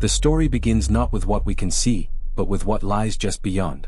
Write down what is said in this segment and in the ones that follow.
The story begins not with what we can see, but with what lies just beyond.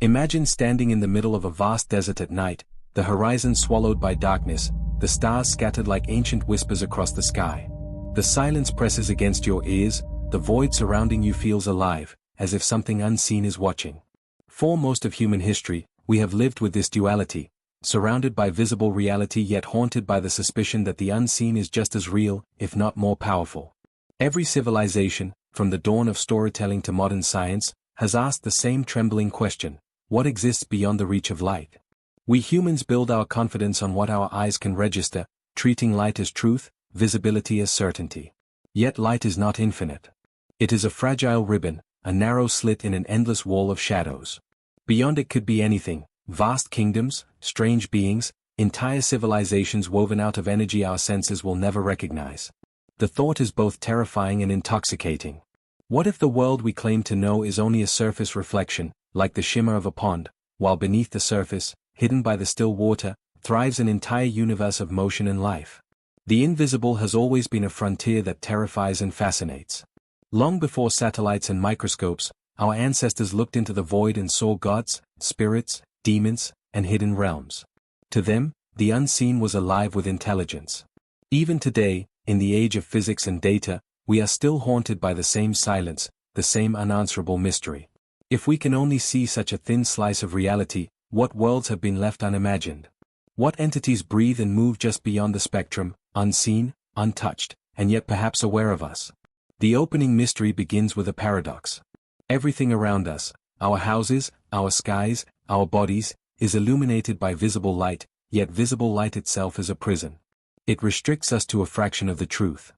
Imagine standing in the middle of a vast desert at night, the horizon swallowed by darkness, the stars scattered like ancient whispers across the sky. The silence presses against your ears, the void surrounding you feels alive, as if something unseen is watching. For most of human history, we have lived with this duality, surrounded by visible reality yet haunted by the suspicion that the unseen is just as real, if not more powerful. Every civilization, from the dawn of storytelling to modern science, has asked the same trembling question: what exists beyond the reach of light? We humans build our confidence on what our eyes can register, treating light as truth, visibility as certainty. Yet light is not infinite. It is a fragile ribbon, a narrow slit in an endless wall of shadows. Beyond it could be anything: vast kingdoms, strange beings, entire civilizations woven out of energy our senses will never recognize. The thought is both terrifying and intoxicating. What if the world we claim to know is only a surface reflection, like the shimmer of a pond, while beneath the surface, hidden by the still water, thrives an entire universe of motion and life? The invisible has always been a frontier that terrifies and fascinates. Long before satellites and microscopes, our ancestors looked into the void and saw gods, spirits, demons, and hidden realms. To them, the unseen was alive with intelligence. Even today, in the age of physics and data, we are still haunted by the same silence, the same unanswerable mystery. If we can only see such a thin slice of reality, what worlds have been left unimagined? What entities breathe and move just beyond the spectrum, unseen, untouched, and yet perhaps aware of us? The opening mystery begins with a paradox. Everything around us, our houses, our skies, our bodies, is illuminated by visible light, yet visible light itself is a prison. It restricts us to a fraction of the truth.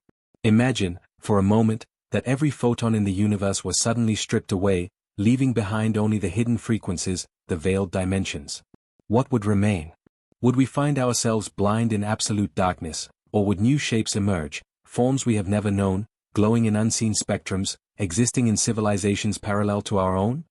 Imagine, for a moment, that every photon in the universe was suddenly stripped away, leaving behind only the hidden frequencies, the veiled dimensions. What would remain? Would we find ourselves blind in absolute darkness, or would new shapes emerge, forms we have never known, glowing in unseen spectrums, existing in civilizations parallel to our own?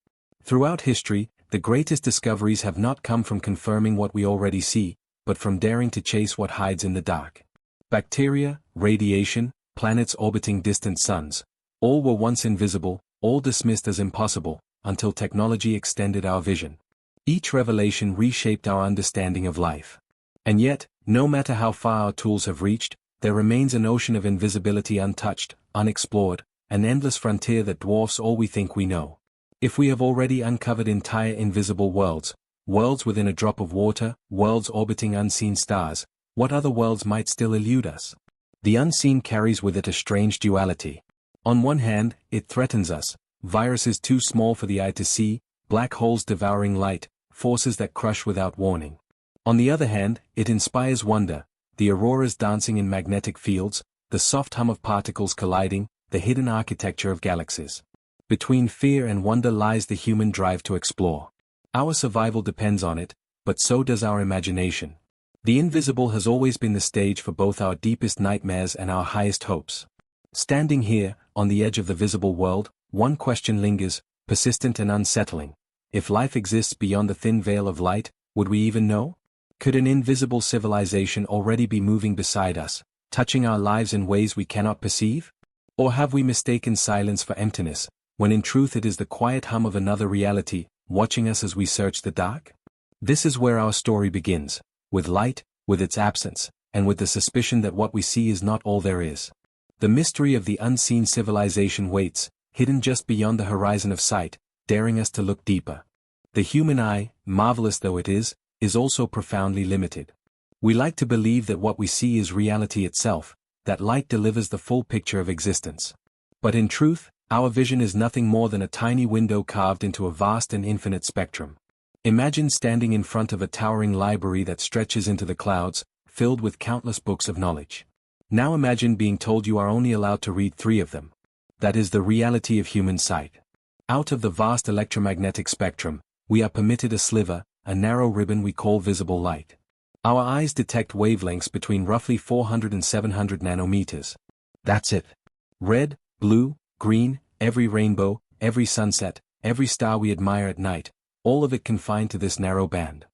Throughout history, the greatest discoveries have not come from confirming what we already see, but from daring to chase what hides in the dark. Bacteria, radiation, planets orbiting distant suns, all were once invisible, all dismissed as impossible, until technology extended our vision. Each revelation reshaped our understanding of life. And yet, no matter how far our tools have reached, there remains an ocean of invisibility untouched, unexplored, an endless frontier that dwarfs all we think we know. If we have already uncovered entire invisible worlds, worlds within a drop of water, worlds orbiting unseen stars, what other worlds might still elude us? The unseen carries with it a strange duality. On one hand, it threatens us: viruses too small for the eye to see, black holes devouring light, forces that crush without warning. On the other hand, it inspires wonder: the auroras dancing in magnetic fields, the soft hum of particles colliding, the hidden architecture of galaxies. Between fear and wonder lies the human drive to explore. Our survival depends on it, but so does our imagination. The invisible has always been the stage for both our deepest nightmares and our highest hopes. Standing here, on the edge of the visible world, one question lingers, persistent and unsettling. If life exists beyond the thin veil of light, would we even know? Could an invisible civilization already be moving beside us, touching our lives in ways we cannot perceive? Or have we mistaken silence for emptiness, when in truth it is the quiet hum of another reality, watching us as we search the dark? This is where our story begins, with light, with its absence, and with the suspicion that what we see is not all there is. The mystery of the unseen civilization waits, hidden just beyond the horizon of sight, daring us to look deeper. The human eye, marvelous though it is also profoundly limited. We like to believe that what we see is reality itself, that light delivers the full picture of existence. But in truth, our vision is nothing more than a tiny window carved into a vast and infinite spectrum. Imagine standing in front of a towering library that stretches into the clouds, filled with countless books of knowledge. Now imagine being told you are only allowed to read 3 of them. That is the reality of human sight. Out of the vast electromagnetic spectrum, we are permitted a sliver, a narrow ribbon we call visible light. Our eyes detect wavelengths between roughly 400 and 700 nanometers. That's it. Red, blue, green, every rainbow, every sunset, every star we admire at night, all of it confined to this narrow band.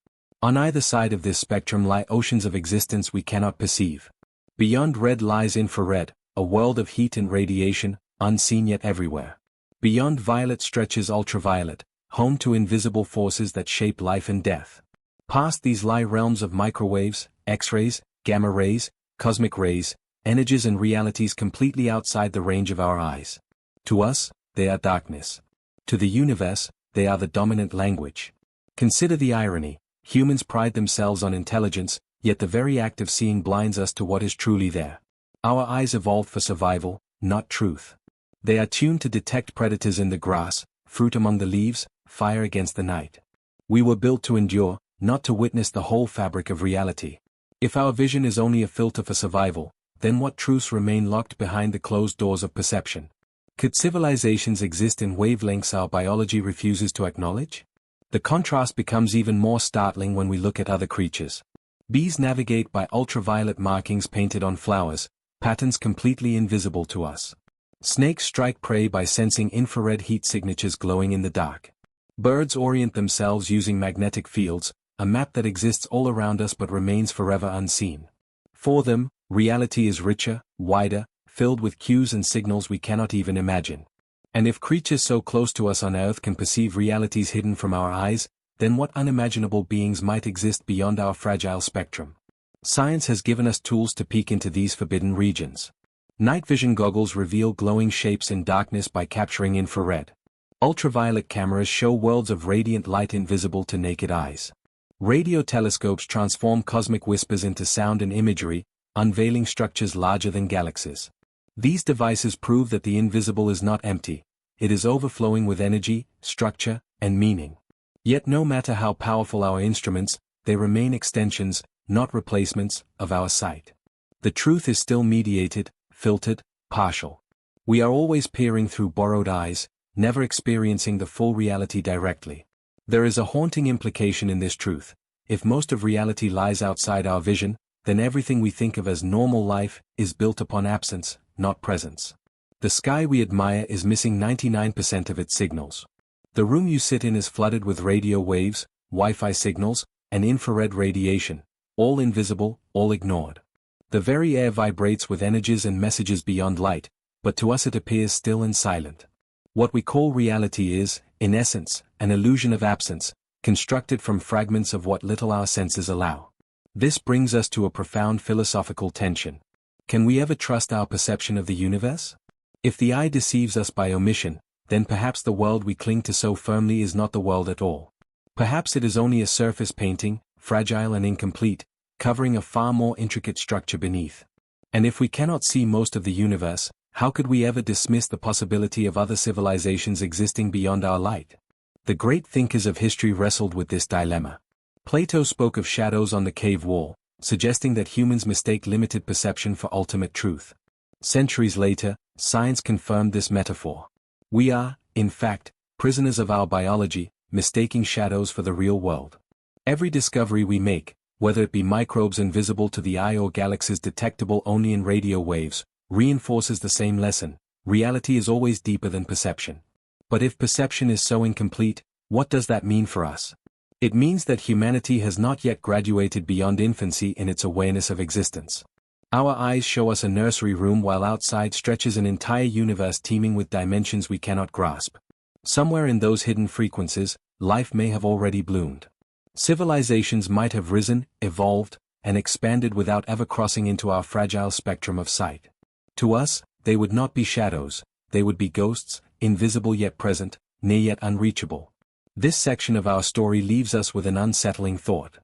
On either side of this spectrum lie oceans of existence we cannot perceive. Beyond red lies infrared, a world of heat and radiation, unseen yet everywhere. Beyond violet stretches ultraviolet, home to invisible forces that shape life and death. Past these lie realms of microwaves, X-rays, gamma rays, cosmic rays, energies and realities completely outside the range of our eyes. To us, they are darkness. To the universe, they are the dominant language. Consider the irony: humans pride themselves on intelligence, yet the very act of seeing blinds us to what is truly there. Our eyes evolved for survival, not truth. They are tuned to detect predators in the grass, fruit among the leaves, fire against the night. We were built to endure, not to witness the whole fabric of reality. If our vision is only a filter for survival, then what truths remain locked behind the closed doors of perception? Could civilizations exist in wavelengths our biology refuses to acknowledge? The contrast becomes even more startling when we look at other creatures. Bees navigate by ultraviolet markings painted on flowers, patterns completely invisible to us. Snakes strike prey by sensing infrared heat signatures glowing in the dark. Birds orient themselves using magnetic fields, a map that exists all around us but remains forever unseen. For them, reality is richer, wider, filled with cues and signals we cannot even imagine. And if creatures so close to us on Earth can perceive realities hidden from our eyes, then what unimaginable beings might exist beyond our fragile spectrum? Science has given us tools to peek into these forbidden regions. Night vision goggles reveal glowing shapes in darkness by capturing infrared. Ultraviolet cameras show worlds of radiant light invisible to naked eyes. Radio telescopes transform cosmic whispers into sound and imagery, unveiling structures larger than galaxies. These devices prove that the invisible is not empty, it is overflowing with energy, structure, and meaning. Yet no matter how powerful our instruments, they remain extensions, not replacements, of our sight. The truth is still mediated, filtered, partial. We are always peering through borrowed eyes, never experiencing the full reality directly. There is a haunting implication in this truth: if most of reality lies outside our vision, then everything we think of as normal life is built upon absence, not presence. The sky we admire is missing 99% of its signals. The room you sit in is flooded with radio waves, Wi-Fi signals, and infrared radiation, all invisible, all ignored. The very air vibrates with energies and messages beyond light, but to us it appears still and silent. What we call reality is, in essence, an illusion of absence, constructed from fragments of what little our senses allow. This brings us to a profound philosophical tension. Can we ever trust our perception of the universe? If the eye deceives us by omission, then perhaps the world we cling to so firmly is not the world at all. Perhaps it is only a surface painting, fragile and incomplete, covering a far more intricate structure beneath. And if we cannot see most of the universe, how could we ever dismiss the possibility of other civilizations existing beyond our light? The great thinkers of history wrestled with this dilemma. Plato spoke of shadows on the cave wall, suggesting that humans mistake limited perception for ultimate truth. Centuries later, science confirmed this metaphor. We are, in fact, prisoners of our biology, mistaking shadows for the real world. Every discovery we make, whether it be microbes invisible to the eye or galaxies detectable only in radio waves, reinforces the same lesson: reality is always deeper than perception. But if perception is so incomplete, what does that mean for us? It means that humanity has not yet graduated beyond infancy in its awareness of existence. Our eyes show us a nursery room while outside stretches an entire universe teeming with dimensions we cannot grasp. Somewhere in those hidden frequencies, life may have already bloomed. Civilizations might have risen, evolved, and expanded without ever crossing into our fragile spectrum of sight. To us, they would not be shadows, they would be ghosts, invisible yet present, near yet unreachable. This section of our story leaves us with an unsettling thought.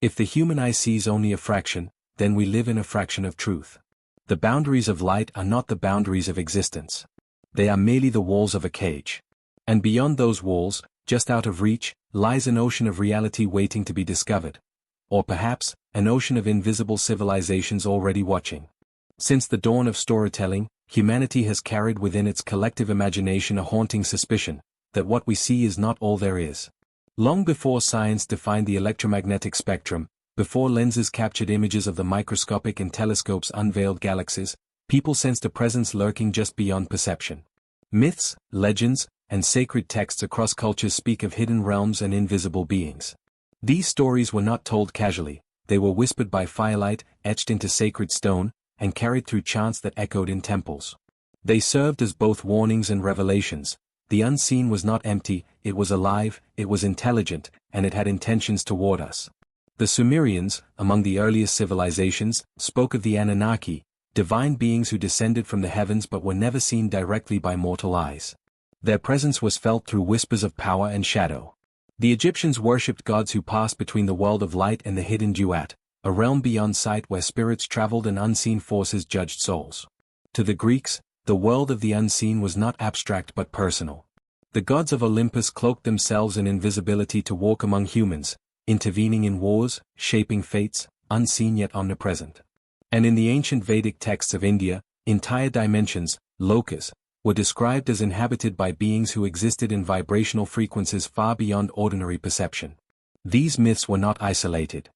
If the human eye sees only a fraction, then we live in a fraction of truth. The boundaries of light are not the boundaries of existence. They are merely the walls of a cage. And beyond those walls, just out of reach, lies an ocean of reality waiting to be discovered. Or perhaps, an ocean of invisible civilizations already watching. Since the dawn of storytelling, humanity has carried within its collective imagination a haunting suspicion that what we see is not all there is. Long before science defined the electromagnetic spectrum, before lenses captured images of the microscopic and telescopes unveiled galaxies, people sensed a presence lurking just beyond perception. Myths, legends, and sacred texts across cultures speak of hidden realms and invisible beings. These stories were not told casually, they were whispered by firelight, etched into sacred stone, and carried through chants that echoed in temples. They served as both warnings and revelations. The unseen was not empty, it was alive, it was intelligent, and it had intentions toward us. The Sumerians, among the earliest civilizations, spoke of the Anunnaki, divine beings who descended from the heavens but were never seen directly by mortal eyes. Their presence was felt through whispers of power and shadow. The Egyptians worshipped gods who passed between the world of light and the hidden duat, a realm beyond sight where spirits traveled and unseen forces judged souls. To the Greeks, the world of the unseen was not abstract but personal. The gods of Olympus cloaked themselves in invisibility to walk among humans, intervening in wars, shaping fates, unseen yet omnipresent. And in the ancient Vedic texts of India, entire dimensions, lokas, were described as inhabited by beings who existed in vibrational frequencies far beyond ordinary perception. These myths were not isolated.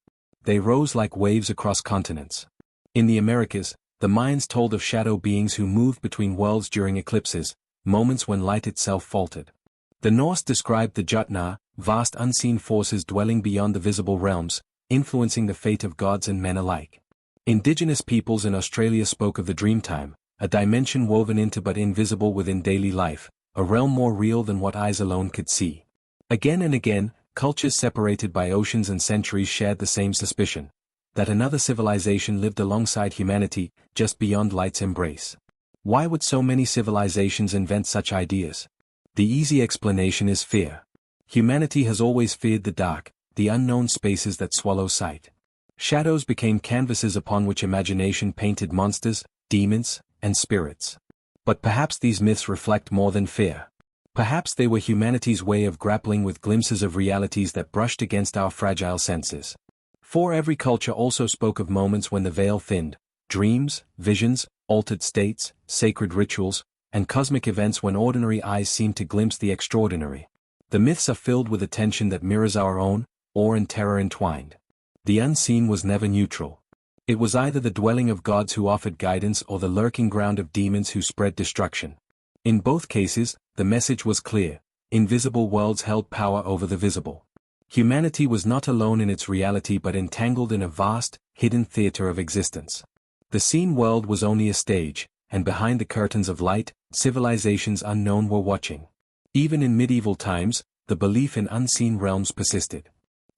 They rose like waves across continents. In the Americas, the Mayans told of shadow beings who moved between worlds during eclipses, moments when light itself faltered. The Norse described the Jutna, vast unseen forces dwelling beyond the visible realms, influencing the fate of gods and men alike. Indigenous peoples in Australia spoke of the Dreamtime, a dimension woven into but invisible within daily life, a realm more real than what eyes alone could see. Again and again, cultures separated by oceans and centuries shared the same suspicion, that another civilization lived alongside humanity, just beyond light's embrace. Why would so many civilizations invent such ideas? The easy explanation is fear. Humanity has always feared the dark, the unknown spaces that swallow sight. Shadows became canvases upon which imagination painted monsters, demons, and spirits. But perhaps these myths reflect more than fear. Perhaps they were humanity's way of grappling with glimpses of realities that brushed against our fragile senses. For every culture also spoke of moments when the veil thinned, dreams, visions, altered states, sacred rituals, and cosmic events when ordinary eyes seemed to glimpse the extraordinary. The myths are filled with a tension that mirrors our own, awe and terror entwined. The unseen was never neutral. It was either the dwelling of gods who offered guidance or the lurking ground of demons who spread destruction. In both cases, the message was clear: invisible worlds held power over the visible. Humanity was not alone in its reality but entangled in a vast, hidden theater of existence. The seen world was only a stage, and behind the curtains of light, civilizations unknown were watching. Even in medieval times, the belief in unseen realms persisted.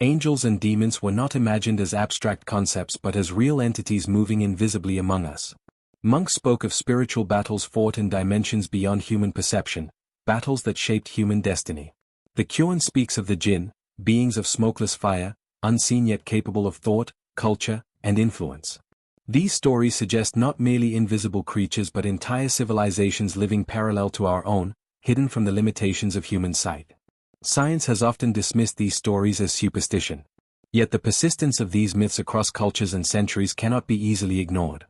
Angels and demons were not imagined as abstract concepts but as real entities moving invisibly among us. Monks spoke of spiritual battles fought in dimensions beyond human perception, battles that shaped human destiny. The Quran speaks of the jinn, beings of smokeless fire, unseen yet capable of thought, culture, and influence. These stories suggest not merely invisible creatures but entire civilizations living parallel to our own, hidden from the limitations of human sight. Science has often dismissed these stories as superstition. Yet the persistence of these myths across cultures and centuries cannot be easily ignored.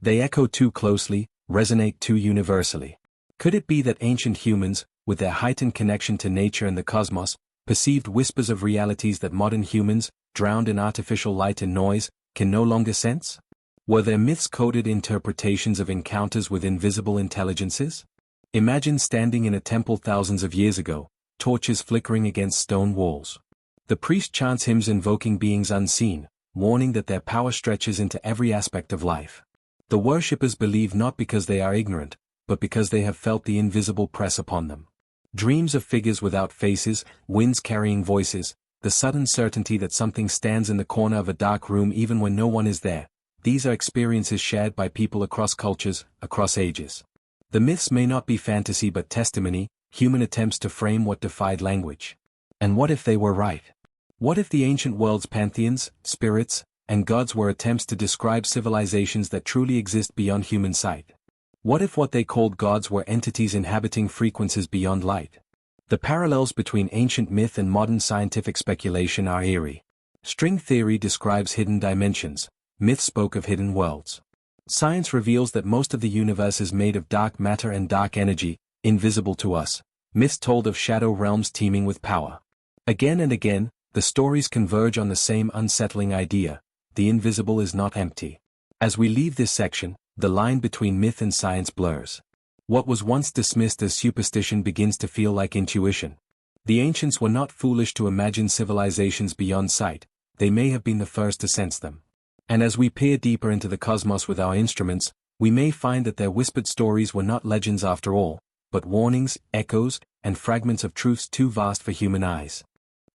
They echo too closely, resonate too universally. Could it be that ancient humans, with their heightened connection to nature and the cosmos, perceived whispers of realities that modern humans, drowned in artificial light and noise, can no longer sense? Were their myths coded interpretations of encounters with invisible intelligences? Imagine standing in a temple thousands of years ago, torches flickering against stone walls. The priest chants hymns invoking beings unseen, warning that their power stretches into every aspect of life. The worshippers believe not because they are ignorant, but because they have felt the invisible press upon them. Dreams of figures without faces, winds carrying voices, the sudden certainty that something stands in the corner of a dark room even when no one is there. These are experiences shared by people across cultures, across ages. The myths may not be fantasy but testimony, human attempts to frame what defied language. And what if they were right? What if the ancient world's pantheons, spirits, and gods were attempts to describe civilizations that truly exist beyond human sight? What if what they called gods were entities inhabiting frequencies beyond light? The parallels between ancient myth and modern scientific speculation are eerie. String theory describes hidden dimensions, myth spoke of hidden worlds. Science reveals that most of the universe is made of dark matter and dark energy, invisible to us. Myths told of shadow realms teeming with power. Again and again, the stories converge on the same unsettling idea: the invisible is not empty. As we leave this section, the line between myth and science blurs. What was once dismissed as superstition begins to feel like intuition. The ancients were not foolish to imagine civilizations beyond sight, they may have been the first to sense them. And as we peer deeper into the cosmos with our instruments, we may find that their whispered stories were not legends after all, but warnings, echoes, and fragments of truths too vast for human eyes.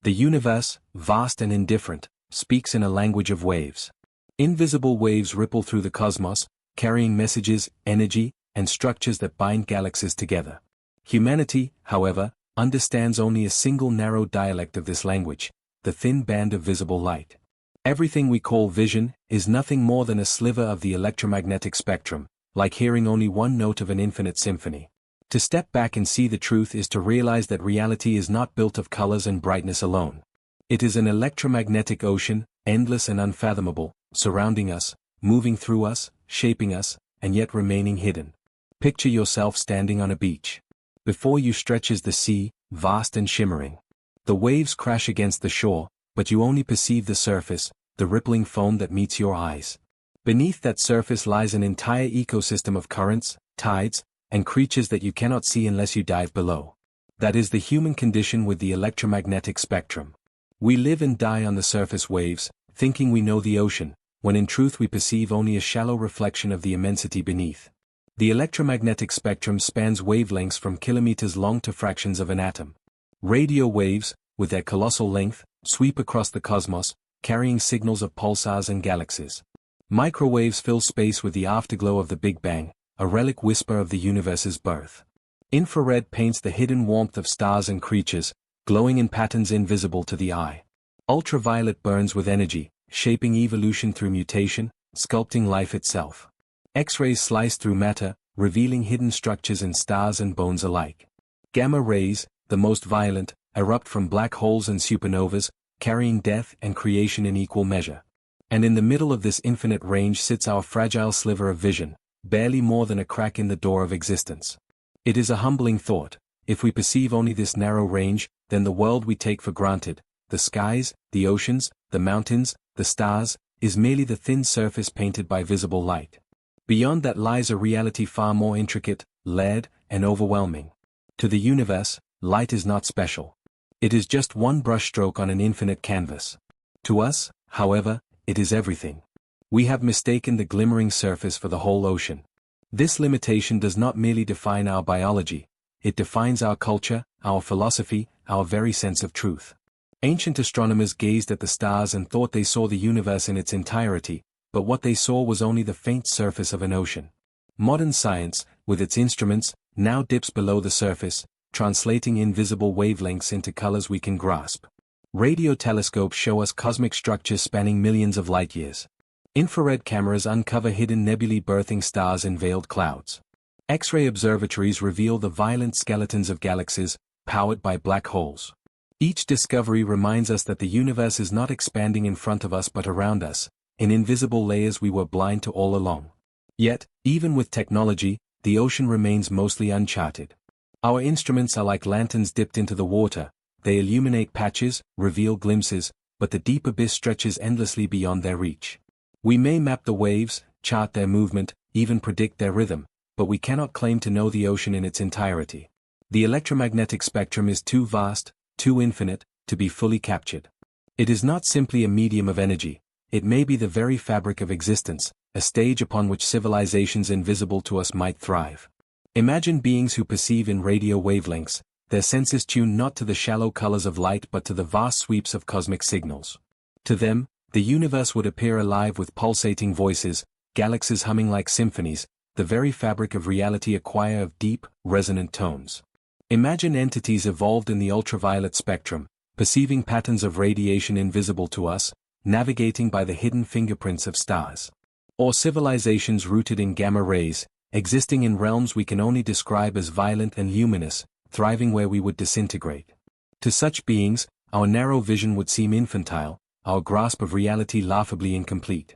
The universe, vast and indifferent, speaks in a language of waves. Invisible waves ripple through the cosmos, carrying messages, energy, and structures that bind galaxies together. Humanity, however, understands only a single narrow dialect of this language, the thin band of visible light. Everything we call vision is nothing more than a sliver of the electromagnetic spectrum, like hearing only one note of an infinite symphony. To step back and see the truth is to realize that reality is not built of colors and brightness alone. It is an electromagnetic ocean, endless and unfathomable, surrounding us, moving through us, shaping us, and yet remaining hidden. Picture yourself standing on a beach. Before you stretches the sea, vast and shimmering. The waves crash against the shore, but you only perceive the surface, the rippling foam that meets your eyes. Beneath that surface lies an entire ecosystem of currents, tides, and creatures that you cannot see unless you dive below. That is the human condition with the electromagnetic spectrum. We live and die on the surface waves, thinking we know the ocean, when in truth we perceive only a shallow reflection of the immensity beneath. The electromagnetic spectrum spans wavelengths from kilometers long to fractions of an atom. Radio waves, with their colossal length, sweep across the cosmos, carrying signals of pulsars and galaxies. Microwaves fill space with the afterglow of the Big Bang, a relic whisper of the universe's birth. Infrared paints the hidden warmth of stars and creatures, glowing in patterns invisible to the eye. Ultraviolet burns with energy, shaping evolution through mutation, sculpting life itself. X-rays slice through matter, revealing hidden structures in stars and bones alike. Gamma rays, the most violent, erupt from black holes and supernovas, carrying death and creation in equal measure. And in the middle of this infinite range sits our fragile sliver of vision, barely more than a crack in the door of existence. It is a humbling thought: if we perceive only this narrow range, then the world we take for granted, the skies, the oceans, the mountains, the stars, is merely the thin surface painted by visible light. Beyond that lies a reality far more intricate, layered, and overwhelming. To the universe, light is not special. It is just one brushstroke on an infinite canvas. To us, however, it is everything. We have mistaken the glimmering surface for the whole ocean. This limitation does not merely define our biology, it defines our culture, our philosophy, our very sense of truth. Ancient astronomers gazed at the stars and thought they saw the universe in its entirety, but what they saw was only the faint surface of an ocean. Modern science, with its instruments, now dips below the surface, translating invisible wavelengths into colors we can grasp. Radio telescopes show us cosmic structures spanning millions of light-years. Infrared cameras uncover hidden nebulae birthing stars in veiled clouds. X-ray observatories reveal the violent skeletons of galaxies, powered by black holes. Each discovery reminds us that the universe is not expanding in front of us but around us, in invisible layers we were blind to all along. Yet, even with technology, the ocean remains mostly uncharted. Our instruments are like lanterns dipped into the water, they illuminate patches, reveal glimpses, but the deep abyss stretches endlessly beyond their reach. We may map the waves, chart their movement, even predict their rhythm, but we cannot claim to know the ocean in its entirety. The electromagnetic spectrum is too vast, too infinite, to be fully captured. It is not simply a medium of energy, it may be the very fabric of existence, a stage upon which civilizations invisible to us might thrive. Imagine beings who perceive in radio wavelengths, their senses tuned not to the shallow colors of light but to the vast sweeps of cosmic signals. To them, the universe would appear alive with pulsating voices, galaxies humming like symphonies, the very fabric of reality a choir of deep, resonant tones. Imagine entities evolved in the ultraviolet spectrum, perceiving patterns of radiation invisible to us, navigating by the hidden fingerprints of stars. Or civilizations rooted in gamma rays, existing in realms we can only describe as violent and luminous, thriving where we would disintegrate. To such beings, our narrow vision would seem infantile, our grasp of reality laughably incomplete.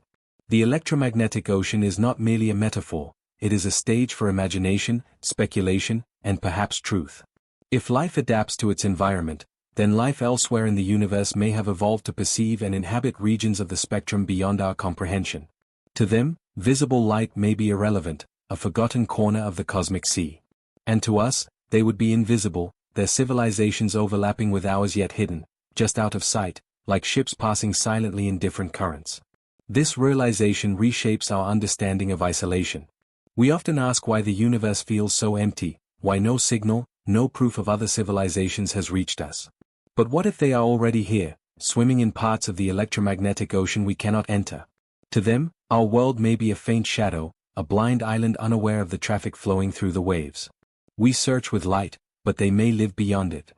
The electromagnetic ocean is not merely a metaphor, it is a stage for imagination, speculation, and perhaps truth. If life adapts to its environment, then life elsewhere in the universe may have evolved to perceive and inhabit regions of the spectrum beyond our comprehension. To them, visible light may be irrelevant, a forgotten corner of the cosmic sea. And to us, they would be invisible, their civilizations overlapping with ours yet hidden, just out of sight, like ships passing silently in different currents. This realization reshapes our understanding of isolation. We often ask why the universe feels so empty, why no signal, no proof of other civilizations has reached us. But what if they are already here, swimming in parts of the electromagnetic ocean we cannot enter? To them, our world may be a faint shadow, a blind island unaware of the traffic flowing through the waves. We search with light, but they may live beyond it.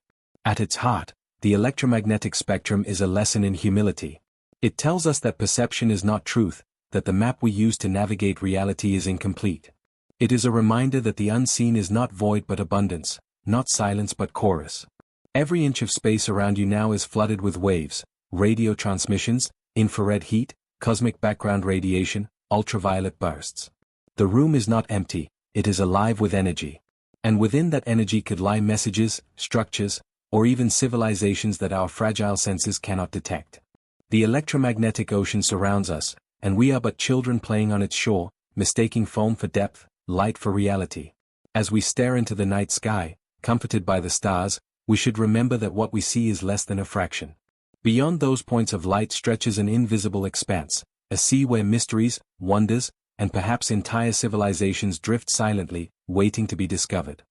At its heart, the electromagnetic spectrum is a lesson in humility. It tells us that perception is not truth, that the map we use to navigate reality is incomplete. It is a reminder that the unseen is not void but abundance, not silence but chorus. Every inch of space around you now is flooded with waves, radio transmissions, infrared heat, cosmic background radiation, ultraviolet bursts. The room is not empty, it is alive with energy. And within that energy could lie messages, structures, or even civilizations that our fragile senses cannot detect. The electromagnetic ocean surrounds us, and we are but children playing on its shore, mistaking foam for depth, light for reality. As we stare into the night sky, comforted by the stars, we should remember that what we see is less than a fraction. Beyond those points of light stretches an invisible expanse, a sea where mysteries, wonders, and perhaps entire civilizations drift silently, waiting to be discovered.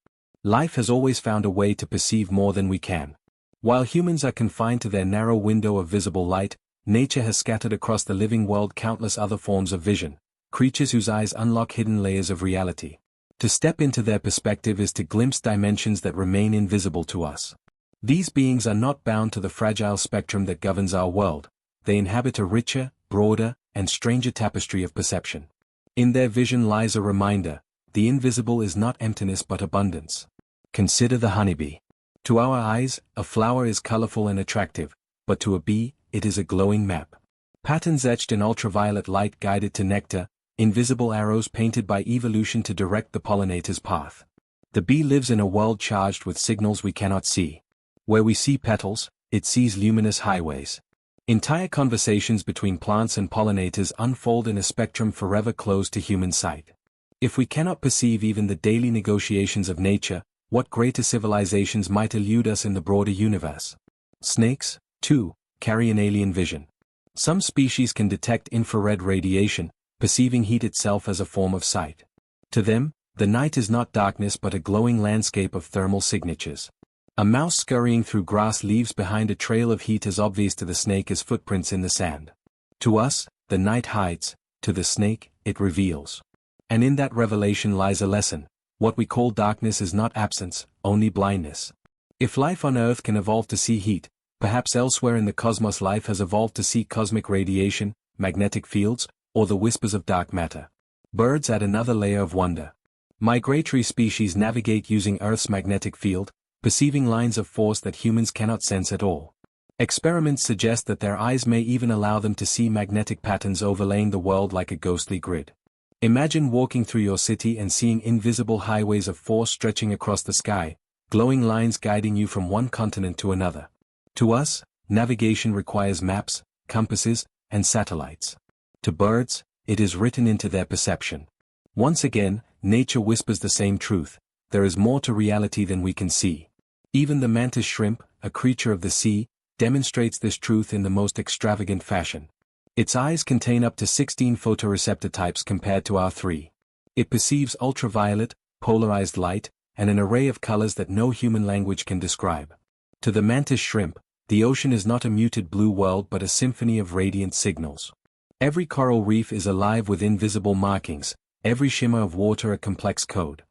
Life has always found a way to perceive more than we can. While humans are confined to their narrow window of visible light, nature has scattered across the living world countless other forms of vision, creatures whose eyes unlock hidden layers of reality. To step into their perspective is to glimpse dimensions that remain invisible to us. These beings are not bound to the fragile spectrum that governs our world, they inhabit a richer, broader, and stranger tapestry of perception. In their vision lies a reminder, the invisible is not emptiness but abundance. Consider the honeybee. To our eyes, a flower is colorful and attractive, but to a bee, it is a glowing map. Patterns etched in ultraviolet light guide it to nectar, invisible arrows painted by evolution to direct the pollinator's path. The bee lives in a world charged with signals we cannot see. Where we see petals, it sees luminous highways. Entire conversations between plants and pollinators unfold in a spectrum forever closed to human sight. If we cannot perceive even the daily negotiations of nature, what greater civilizations might elude us in the broader universe? Snakes, too, carry an alien vision. Some species can detect infrared radiation, perceiving heat itself as a form of sight. To them, the night is not darkness but a glowing landscape of thermal signatures. A mouse scurrying through grass leaves behind a trail of heat as obvious to the snake as footprints in the sand. To us, the night hides, to the snake, it reveals. And in that revelation lies a lesson: what we call darkness is not absence, only blindness. If life on Earth can evolve to see heat, perhaps elsewhere in the cosmos life has evolved to see cosmic radiation, magnetic fields, or the whispers of dark matter. Birds add another layer of wonder. Migratory species navigate using Earth's magnetic field, perceiving lines of force that humans cannot sense at all. Experiments suggest that their eyes may even allow them to see magnetic patterns overlaying the world like a ghostly grid. Imagine walking through your city and seeing invisible highways of force stretching across the sky, glowing lines guiding you from one continent to another. To us, navigation requires maps, compasses, and satellites. To birds, it is written into their perception. Once again, nature whispers the same truth: there is more to reality than we can see. Even the mantis shrimp, a creature of the sea, demonstrates this truth in the most extravagant fashion. Its eyes contain up to 16 photoreceptor types compared to our 3. It perceives ultraviolet, polarized light, and an array of colors that no human language can describe. To the mantis shrimp, the ocean is not a muted blue world but a symphony of radiant signals. Every coral reef is alive with invisible markings, every shimmer of water a complex code.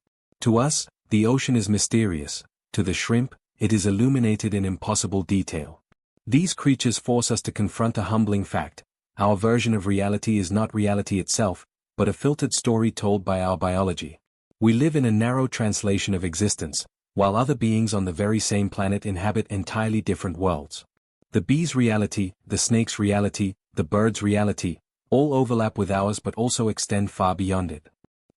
To us, the ocean is mysterious; to the shrimp, it is illuminated in impossible detail. These creatures force us to confront a humbling fact: our version of reality is not reality itself, but a filtered story told by our biology. We live in a narrow translation of existence, while other beings on the very same planet inhabit entirely different worlds. The bee's reality, the snake's reality, the bird's reality, all overlap with ours but also extend far beyond it.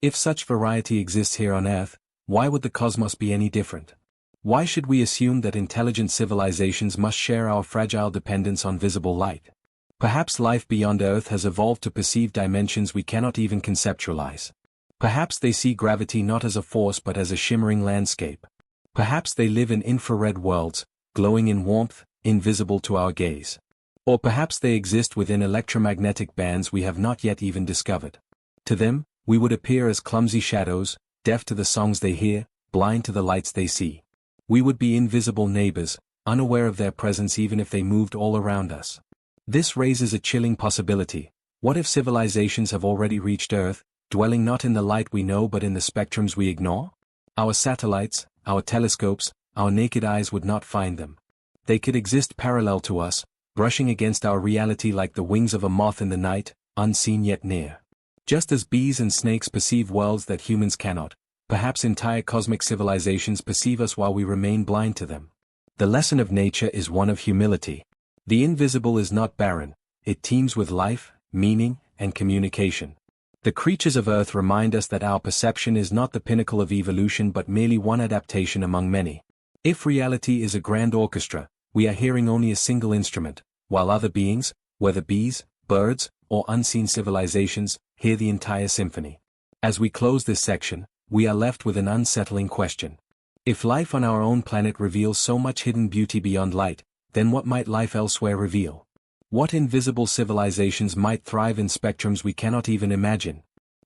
If such variety exists here on Earth, why would the cosmos be any different? Why should we assume that intelligent civilizations must share our fragile dependence on visible light? Perhaps life beyond Earth has evolved to perceive dimensions we cannot even conceptualize. Perhaps they see gravity not as a force but as a shimmering landscape. Perhaps they live in infrared worlds, glowing in warmth, invisible to our gaze. Or perhaps they exist within electromagnetic bands we have not yet even discovered. To them, We would appear as clumsy shadows, deaf to the songs they hear, blind to the lights they see. We would be invisible neighbors, unaware of their presence even if they moved all around us. This raises a chilling possibility. What if civilizations have already reached Earth, dwelling not in the light we know but in the spectrums we ignore? Our satellites, our telescopes, our naked eyes would not find them. They could exist parallel to us, brushing against our reality like the wings of a moth in the night, unseen yet near. Just as bees and snakes perceive worlds that humans cannot, perhaps entire cosmic civilizations perceive us while we remain blind to them. The lesson of nature is one of humility. The invisible is not barren, it teems with life, meaning, and communication. The creatures of Earth remind us that our perception is not the pinnacle of evolution but merely one adaptation among many. If reality is a grand orchestra, we are hearing only a single instrument, while other beings, whether bees, birds, or unseen civilizations, hear the entire symphony. As we close this section, we are left with an unsettling question. If life on our own planet reveals so much hidden beauty beyond light, then what might life elsewhere reveal? What invisible civilizations might thrive in spectrums we cannot even imagine?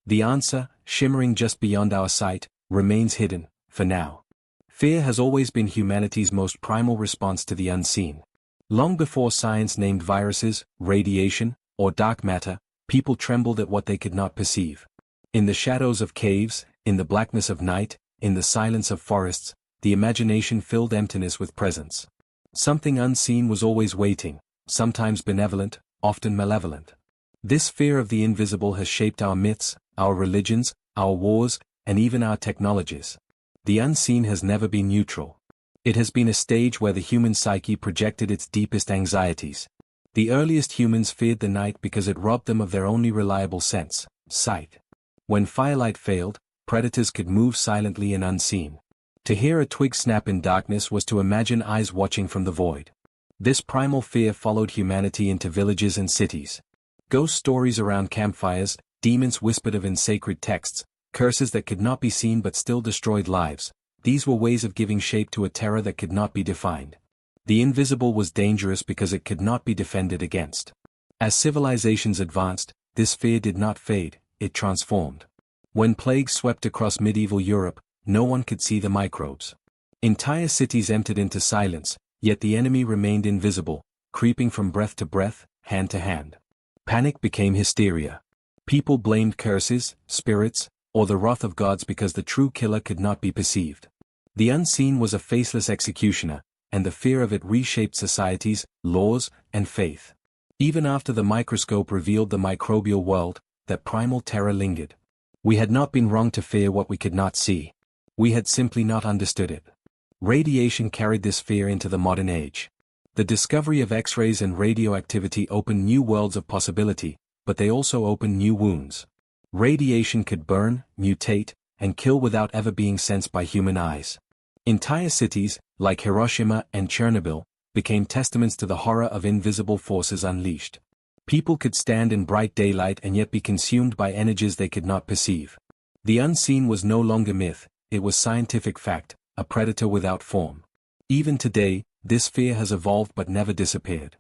The answer, shimmering just beyond our sight, remains hidden, for now. Fear has always been humanity's most primal response to the unseen. Long before science named viruses, radiation, or dark matter, people trembled at what they could not perceive. In the shadows of caves, in the blackness of night, in the silence of forests, the imagination filled emptiness with presence. Something unseen was always waiting, sometimes benevolent, often malevolent. This fear of the invisible has shaped our myths, our religions, our wars, and even our technologies. The unseen has never been neutral. It has been a stage where the human psyche projected its deepest anxieties. The earliest humans feared the night because it robbed them of their only reliable sense, sight. When firelight failed, predators could move silently and unseen. To hear a twig snap in darkness was to imagine eyes watching from the void. This primal fear followed humanity into villages and cities. Ghost stories around campfires, demons whispered of in sacred texts, curses that could not be seen but still destroyed lives. These were ways of giving shape to a terror that could not be defined. The invisible was dangerous because it could not be defended against. As civilizations advanced, this fear did not fade, it transformed. When plagues swept across medieval Europe, no one could see the microbes. Entire cities emptied into silence, yet the enemy remained invisible, creeping from breath to breath, hand to hand. Panic became hysteria. People blamed curses, spirits, or the wrath of gods because the true killer could not be perceived. The unseen was a faceless executioner, and the fear of it reshaped societies, laws, and faith. Even after the microscope revealed the microbial world, that primal terror lingered. We had not been wrong to fear what we could not see. We had simply not understood it. Radiation carried this fear into the modern age. The discovery of X-rays and radioactivity opened new worlds of possibility, but they also opened new wounds. Radiation could burn, mutate, and kill without ever being sensed by human eyes. Entire cities, like Hiroshima and Chernobyl, became testaments to the horror of invisible forces unleashed. People could stand in bright daylight and yet be consumed by energies they could not perceive. The unseen was no longer myth, it was scientific fact, a predator without form. Even today, this fear has evolved but never disappeared.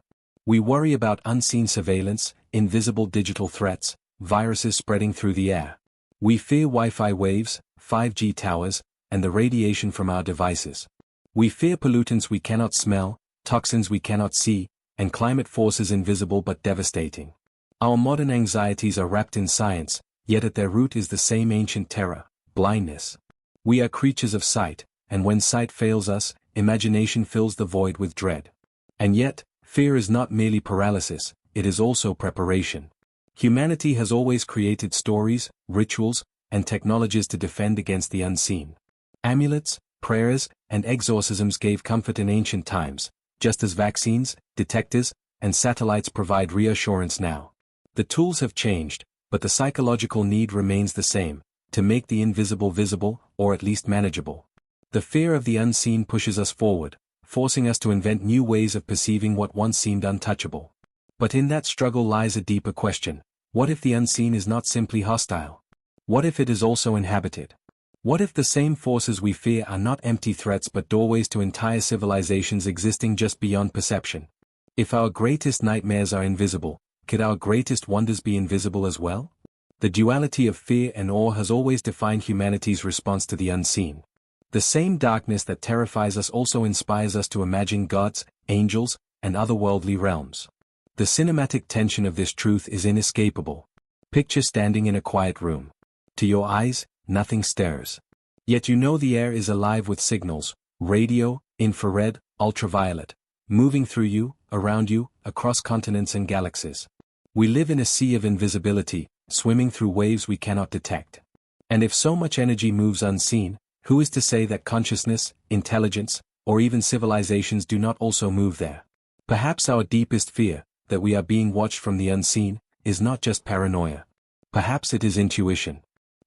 We worry about unseen surveillance, invisible digital threats, viruses spreading through the air. We fear Wi-Fi waves, 5G towers, and the radiation from our devices. We fear pollutants we cannot smell, toxins we cannot see, and climate forces invisible but devastating. Our modern anxieties are wrapped in science, yet at their root is the same ancient terror, blindness. We are creatures of sight, and when sight fails us, imagination fills the void with dread. And yet, fear is not merely paralysis, it is also preparation. Humanity has always created stories, rituals, and technologies to defend against the unseen. Amulets, prayers, and exorcisms gave comfort in ancient times, just as vaccines, detectors, and satellites provide reassurance now. The tools have changed, but the psychological need remains the same, to make the invisible visible, or at least manageable. The fear of the unseen pushes us forward, forcing us to invent new ways of perceiving what once seemed untouchable. But in that struggle lies a deeper question. What if the unseen is not simply hostile? What if it is also inhabited? What if the same forces we fear are not empty threats but doorways to entire civilizations existing just beyond perception? If our greatest nightmares are invisible, could our greatest wonders be invisible as well? The duality of fear and awe has always defined humanity's response to the unseen. The same darkness that terrifies us also inspires us to imagine gods, angels, and otherworldly realms. The cinematic tension of this truth is inescapable. Picture standing in a quiet room. To your eyes, nothing stirs. Yet you know the air is alive with signals, radio, infrared, ultraviolet, moving through you, around you, across continents and galaxies. We live in a sea of invisibility, swimming through waves we cannot detect. And if so much energy moves unseen, who is to say that consciousness, intelligence, or even civilizations do not also move there? Perhaps our deepest fear, that we are being watched from the unseen, is not just paranoia. Perhaps it is intuition.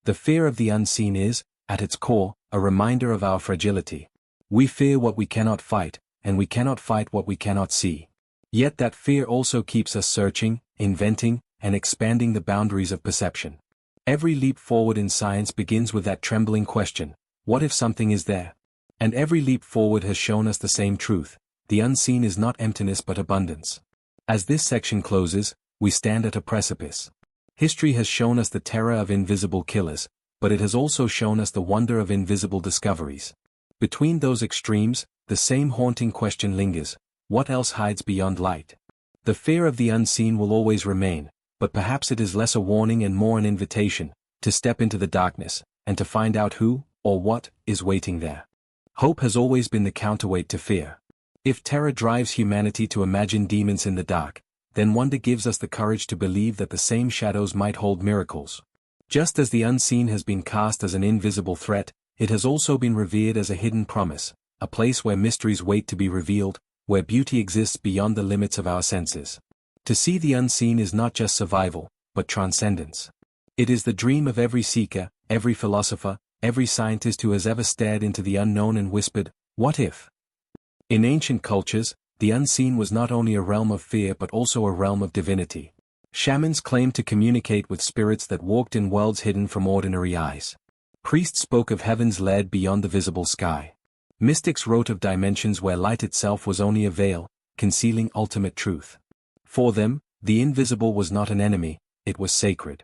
The fear of the unseen is, at its core, a reminder of our fragility. We fear what we cannot fight, and we cannot fight what we cannot see. Yet that fear also keeps us searching, inventing, and expanding the boundaries of perception. Every leap forward in science begins with that trembling question, what if something is there? And every leap forward has shown us the same truth, the unseen is not emptiness but abundance. As this section closes, we stand at a precipice. History has shown us the terror of invisible killers, but it has also shown us the wonder of invisible discoveries. Between those extremes, the same haunting question lingers, what else hides beyond light? The fear of the unseen will always remain, but perhaps it is less a warning and more an invitation, to step into the darkness, and to find out who, or what, is waiting there. Hope has always been the counterweight to fear. If terror drives humanity to imagine demons in the dark, then wonder gives us the courage to believe that the same shadows might hold miracles. Just as the unseen has been cast as an invisible threat, it has also been revered as a hidden promise, a place where mysteries wait to be revealed, where beauty exists beyond the limits of our senses. To see the unseen is not just survival, but transcendence. It is the dream of every seeker, every philosopher, every scientist who has ever stared into the unknown and whispered, what if? In ancient cultures, the unseen was not only a realm of fear but also a realm of divinity. Shamans claimed to communicate with spirits that walked in worlds hidden from ordinary eyes. Priests spoke of heavens laid beyond the visible sky. Mystics wrote of dimensions where light itself was only a veil, concealing ultimate truth. For them, the invisible was not an enemy, it was sacred.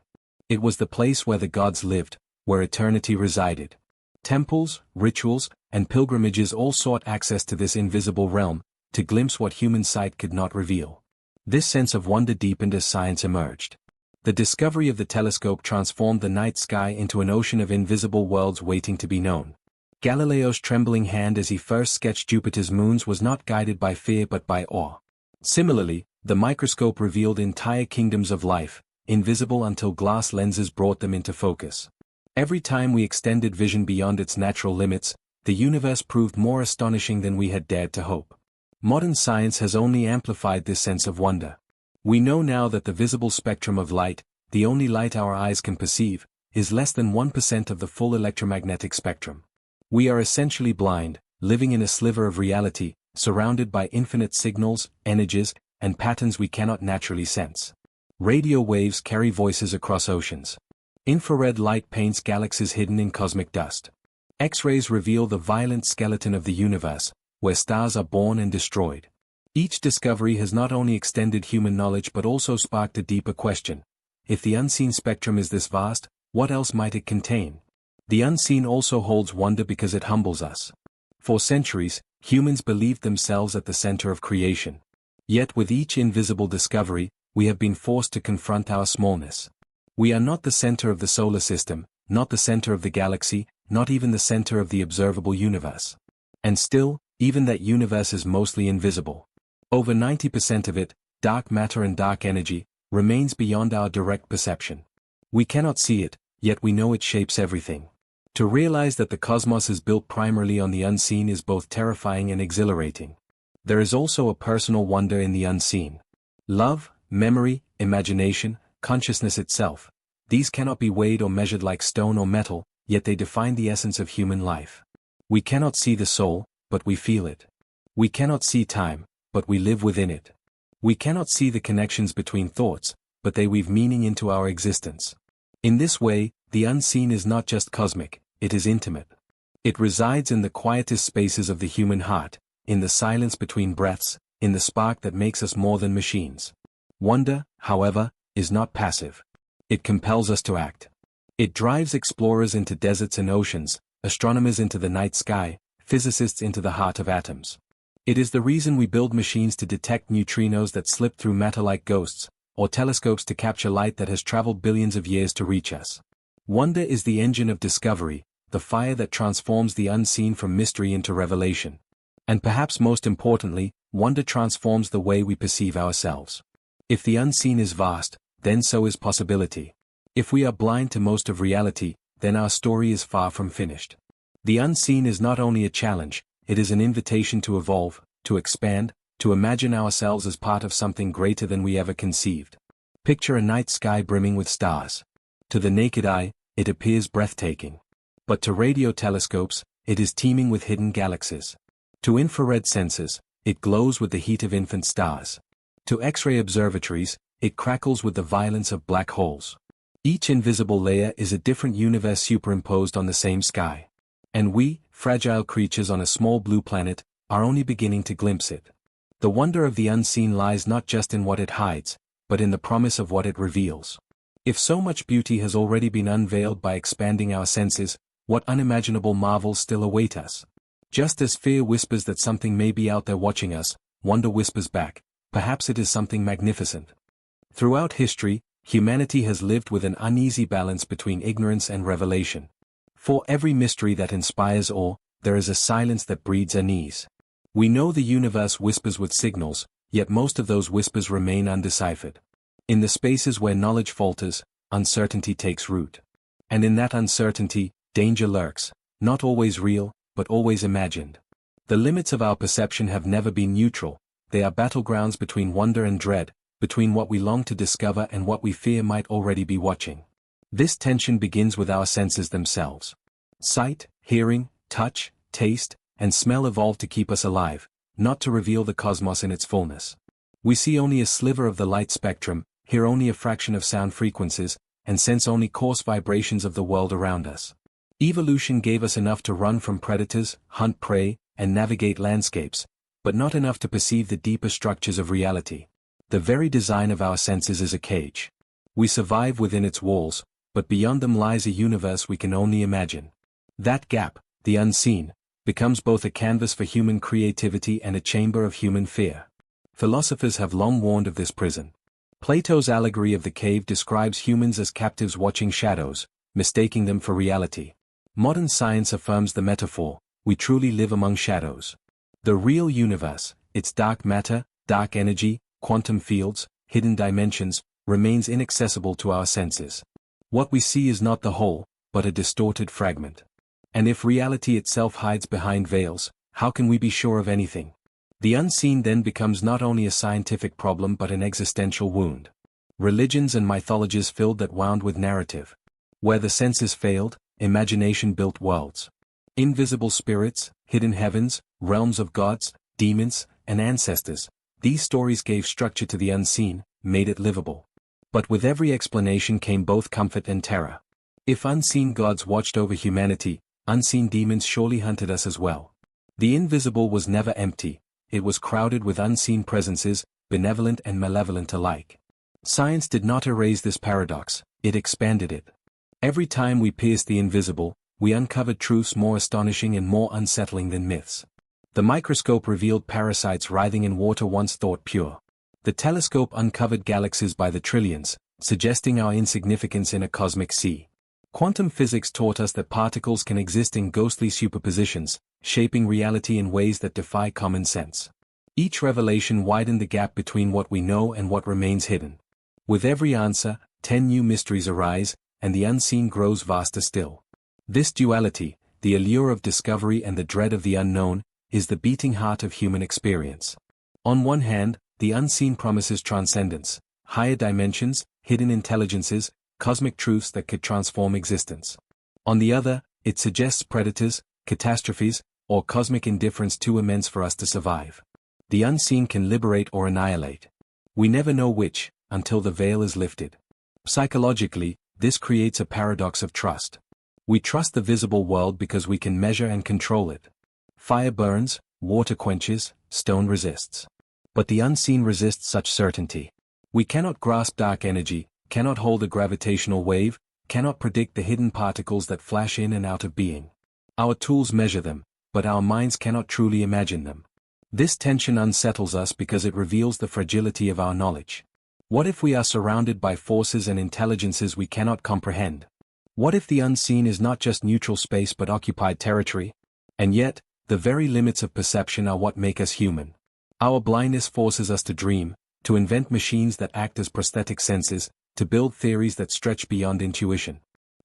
It was the place where the gods lived, where eternity resided. Temples, rituals, and pilgrimages all sought access to this invisible realm, to glimpse what human sight could not reveal. This sense of wonder deepened as science emerged. The discovery of the telescope transformed the night sky into an ocean of invisible worlds waiting to be known. Galileo's trembling hand as he first sketched Jupiter's moons was not guided by fear but by awe. Similarly, the microscope revealed entire kingdoms of life, invisible until glass lenses brought them into focus. Every time we extended vision beyond its natural limits, the universe proved more astonishing than we had dared to hope. Modern science has only amplified this sense of wonder. We know now that the visible spectrum of light, the only light our eyes can perceive, is less than 1% of the full electromagnetic spectrum. We are essentially blind, living in a sliver of reality, surrounded by infinite signals, energies, and patterns we cannot naturally sense. Radio waves carry voices across oceans. Infrared light paints galaxies hidden in cosmic dust. X-rays reveal the violent skeleton of the universe, where stars are born and destroyed. Each discovery has not only extended human knowledge but also sparked a deeper question. If the unseen spectrum is this vast, what else might it contain? The unseen also holds wonder because it humbles us. For centuries, humans believed themselves at the center of creation. Yet with each invisible discovery, we have been forced to confront our smallness. We are not the center of the solar system, not the center of the galaxy, not even the center of the observable universe. And still, even that universe is mostly invisible. Over 90% of it, dark matter and dark energy, remains beyond our direct perception. We cannot see it, yet we know it shapes everything. To realize that the cosmos is built primarily on the unseen is both terrifying and exhilarating. There is also a personal wonder in the unseen. Love, memory, imagination, consciousness itself. These cannot be weighed or measured like stone or metal, yet they define the essence of human life. We cannot see the soul, but we feel it. We cannot see time, but we live within it. We cannot see the connections between thoughts, but they weave meaning into our existence. In this way, the unseen is not just cosmic, it is intimate. It resides in the quietest spaces of the human heart, in the silence between breaths, in the spark that makes us more than machines. Wonder, however, is not passive. It compels us to act. It drives explorers into deserts and oceans, astronomers into the night sky, physicists into the heart of atoms. It is the reason we build machines to detect neutrinos that slip through matter like ghosts, or telescopes to capture light that has traveled billions of years to reach us. Wonder is the engine of discovery, the fire that transforms the unseen from mystery into revelation. And perhaps most importantly, wonder transforms the way we perceive ourselves. If the unseen is vast, then so is possibility. If we are blind to most of reality, then our story is far from finished. The unseen is not only a challenge, it is an invitation to evolve, to expand, to imagine ourselves as part of something greater than we ever conceived. Picture a night sky brimming with stars. To the naked eye, it appears breathtaking. But to radio telescopes, it is teeming with hidden galaxies. To infrared sensors, it glows with the heat of infant stars. To X-ray observatories, it crackles with the violence of black holes. Each invisible layer is a different universe superimposed on the same sky. And we, fragile creatures on a small blue planet, are only beginning to glimpse it. The wonder of the unseen lies not just in what it hides, but in the promise of what it reveals. If so much beauty has already been unveiled by expanding our senses, what unimaginable marvels still await us? Just as fear whispers that something may be out there watching us, wonder whispers back, perhaps it is something magnificent. Throughout history, humanity has lived with an uneasy balance between ignorance and revelation. For every mystery that inspires awe, there is a silence that breeds unease. We know the universe whispers with signals, yet most of those whispers remain undeciphered. In the spaces where knowledge falters, uncertainty takes root. And in that uncertainty, danger lurks, not always real, but always imagined. The limits of our perception have never been neutral, they are battlegrounds between wonder and dread, between what we long to discover and what we fear might already be watching. This tension begins with our senses themselves. Sight, hearing, touch, taste, and smell evolve to keep us alive, not to reveal the cosmos in its fullness. We see only a sliver of the light spectrum, hear only a fraction of sound frequencies, and sense only coarse vibrations of the world around us. Evolution gave us enough to run from predators, hunt prey, and navigate landscapes, but not enough to perceive the deeper structures of reality. The very design of our senses is a cage. We survive within its walls, but beyond them lies a universe we can only imagine. That gap, the unseen, becomes both a canvas for human creativity and a chamber of human fear. Philosophers have long warned of this prison. Plato's allegory of the cave describes humans as captives watching shadows, mistaking them for reality. Modern science affirms the metaphor, we truly live among shadows. The real universe, its dark matter, dark energy, quantum fields, hidden dimensions, remains inaccessible to our senses. What we see is not the whole, but a distorted fragment. And if reality itself hides behind veils, how can we be sure of anything? The unseen then becomes not only a scientific problem but an existential wound. Religions and mythologies filled that wound with narrative. Where the senses failed, imagination built worlds. Invisible spirits, hidden heavens, realms of gods, demons, and ancestors. These stories gave structure to the unseen, made it livable. But with every explanation came both comfort and terror. If unseen gods watched over humanity, unseen demons surely hunted us as well. The invisible was never empty, it was crowded with unseen presences, benevolent and malevolent alike. Science did not erase this paradox, it expanded it. Every time we pierced the invisible, we uncovered truths more astonishing and more unsettling than myths. The microscope revealed parasites writhing in water once thought pure. The telescope uncovered galaxies by the trillions, suggesting our insignificance in a cosmic sea. Quantum physics taught us that particles can exist in ghostly superpositions, shaping reality in ways that defy common sense. Each revelation widened the gap between what we know and what remains hidden. With every answer, 10 new mysteries arise, and the unseen grows vaster still. This duality, the allure of discovery and the dread of the unknown, is the beating heart of human experience. On one hand, the unseen promises transcendence, higher dimensions, hidden intelligences, cosmic truths that could transform existence. On the other, it suggests predators, catastrophes, or cosmic indifference too immense for us to survive. The unseen can liberate or annihilate. We never know which, until the veil is lifted. Psychologically, this creates a paradox of trust. We trust the visible world because we can measure and control it. Fire burns, water quenches, stone resists. But the unseen resists such certainty. We cannot grasp dark energy, cannot hold a gravitational wave, cannot predict the hidden particles that flash in and out of being. Our tools measure them, but our minds cannot truly imagine them. This tension unsettles us because it reveals the fragility of our knowledge. What if we are surrounded by forces and intelligences we cannot comprehend? What if the unseen is not just neutral space but occupied territory? And yet, the very limits of perception are what make us human. Our blindness forces us to dream, to invent machines that act as prosthetic senses, to build theories that stretch beyond intuition.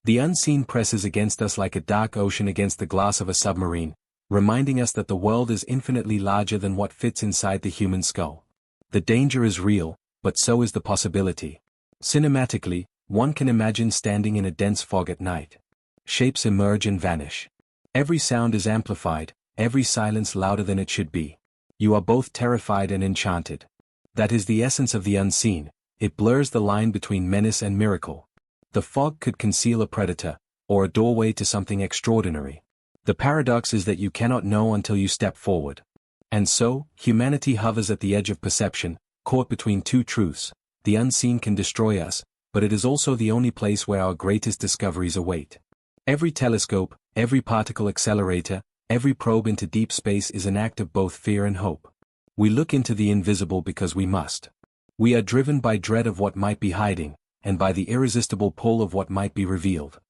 The unseen presses against us like a dark ocean against the glass of a submarine, reminding us that the world is infinitely larger than what fits inside the human skull. The danger is real, but so is the possibility. Cinematically, one can imagine standing in a dense fog at night. Shapes emerge and vanish. Every sound is amplified, every silence louder than it should be. You are both terrified and enchanted. That is the essence of the unseen. It blurs the line between menace and miracle. The fog could conceal a predator, or a doorway to something extraordinary. The paradox is that you cannot know until you step forward. And so, humanity hovers at the edge of perception, caught between two truths. The unseen can destroy us, but it is also the only place where our greatest discoveries await. Every telescope, every particle accelerator, every probe into deep space is an act of both fear and hope. We look into the invisible because we must. We are driven by dread of what might be hiding, and by the irresistible pull of what might be revealed.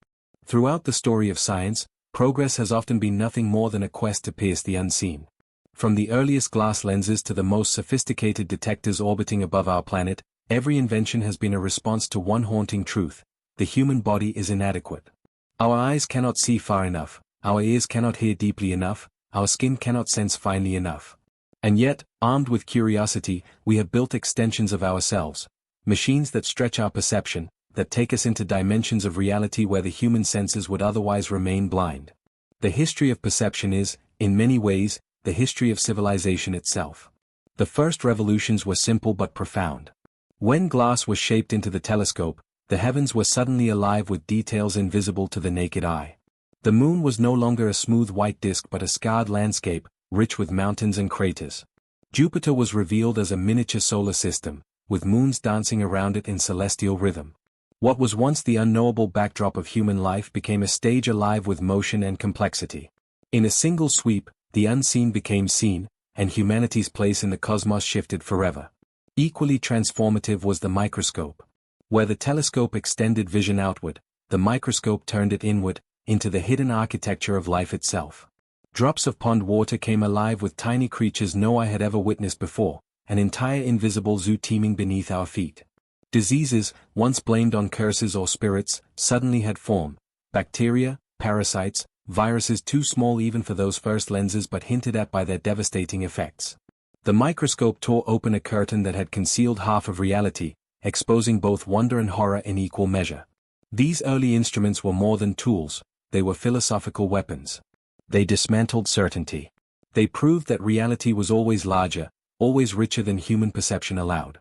Throughout the story of science, progress has often been nothing more than a quest to pierce the unseen. From the earliest glass lenses to the most sophisticated detectors orbiting above our planet, every invention has been a response to one haunting truth: the human body is inadequate. Our eyes cannot see far enough, our ears cannot hear deeply enough, our skin cannot sense finely enough. And yet, armed with curiosity, we have built extensions of ourselves, machines that stretch our perception, that take us into dimensions of reality where the human senses would otherwise remain blind. The history of perception is, in many ways, the history of civilization itself. The first revolutions were simple but profound. When glass was shaped into the telescope, the heavens were suddenly alive with details invisible to the naked eye. The moon was no longer a smooth white disk but a scarred landscape, rich with mountains and craters. Jupiter was revealed as a miniature solar system, with moons dancing around it in celestial rhythm. What was once the unknowable backdrop of human life became a stage alive with motion and complexity. In a single sweep, the unseen became seen, and humanity's place in the cosmos shifted forever. Equally transformative was the microscope. Where the telescope extended vision outward, the microscope turned it inward, into the hidden architecture of life itself. Drops of pond water came alive with tiny creatures no eye had ever witnessed before, an entire invisible zoo teeming beneath our feet. Diseases, once blamed on curses or spirits, suddenly had form. Bacteria, parasites, viruses too small even for those first lenses but hinted at by their devastating effects. The microscope tore open a curtain that had concealed half of reality, exposing both wonder and horror in equal measure. These early instruments were more than tools, they were philosophical weapons. They dismantled certainty. They proved that reality was always larger, always richer than human perception allowed.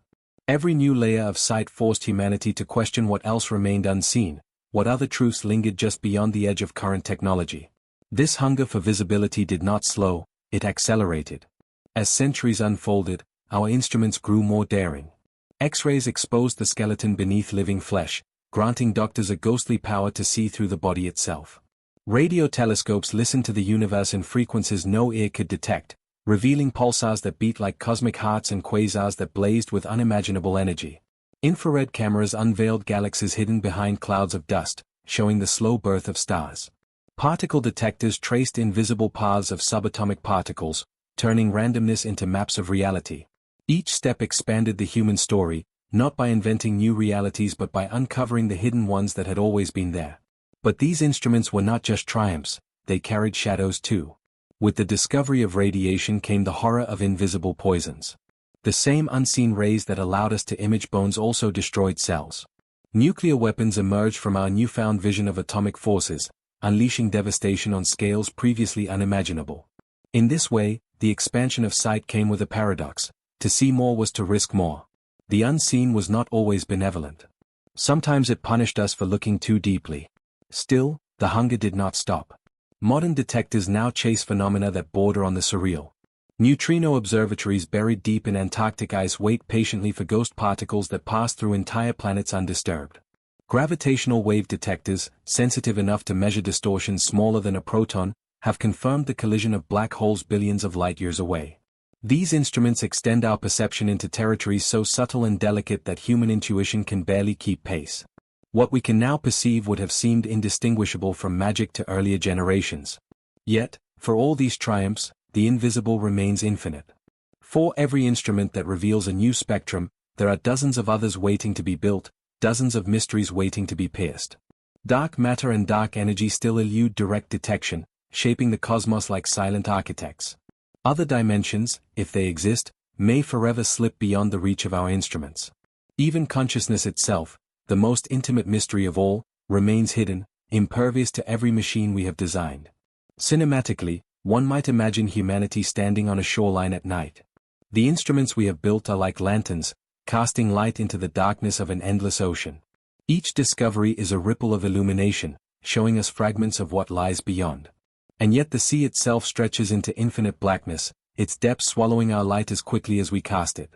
Every new layer of sight forced humanity to question what else remained unseen, what other truths lingered just beyond the edge of current technology. This hunger for visibility did not slow, it accelerated. As centuries unfolded, our instruments grew more daring. X-rays exposed the skeleton beneath living flesh, granting doctors a ghostly power to see through the body itself. Radio telescopes listened to the universe in frequencies no ear could detect, revealing pulsars that beat like cosmic hearts and quasars that blazed with unimaginable energy. Infrared cameras unveiled galaxies hidden behind clouds of dust, showing the slow birth of stars. Particle detectors traced invisible paths of subatomic particles, turning randomness into maps of reality. Each step expanded the human story, not by inventing new realities but by uncovering the hidden ones that had always been there. But these instruments were not just triumphs, they carried shadows too. With the discovery of radiation came the horror of invisible poisons. The same unseen rays that allowed us to image bones also destroyed cells. Nuclear weapons emerged from our newfound vision of atomic forces, unleashing devastation on scales previously unimaginable. In this way, the expansion of sight came with a paradox: to see more was to risk more. The unseen was not always benevolent. Sometimes it punished us for looking too deeply. Still, the hunger did not stop. Modern detectors now chase phenomena that border on the surreal. Neutrino observatories buried deep in Antarctic ice wait patiently for ghost particles that pass through entire planets undisturbed. Gravitational wave detectors, sensitive enough to measure distortions smaller than a proton, have confirmed the collision of black holes billions of light-years away. These instruments extend our perception into territories so subtle and delicate that human intuition can barely keep pace. What we can now perceive would have seemed indistinguishable from magic to earlier generations. Yet, for all these triumphs, the invisible remains infinite. For every instrument that reveals a new spectrum, there are dozens of others waiting to be built, dozens of mysteries waiting to be pierced. Dark matter and dark energy still elude direct detection, shaping the cosmos like silent architects. Other dimensions, if they exist, may forever slip beyond the reach of our instruments. Even consciousness itself, the most intimate mystery of all, remains hidden, impervious to every machine we have designed. Cinematically, one might imagine humanity standing on a shoreline at night. The instruments we have built are like lanterns, casting light into the darkness of an endless ocean. Each discovery is a ripple of illumination, showing us fragments of what lies beyond. And yet the sea itself stretches into infinite blackness, its depths swallowing our light as quickly as we cast it.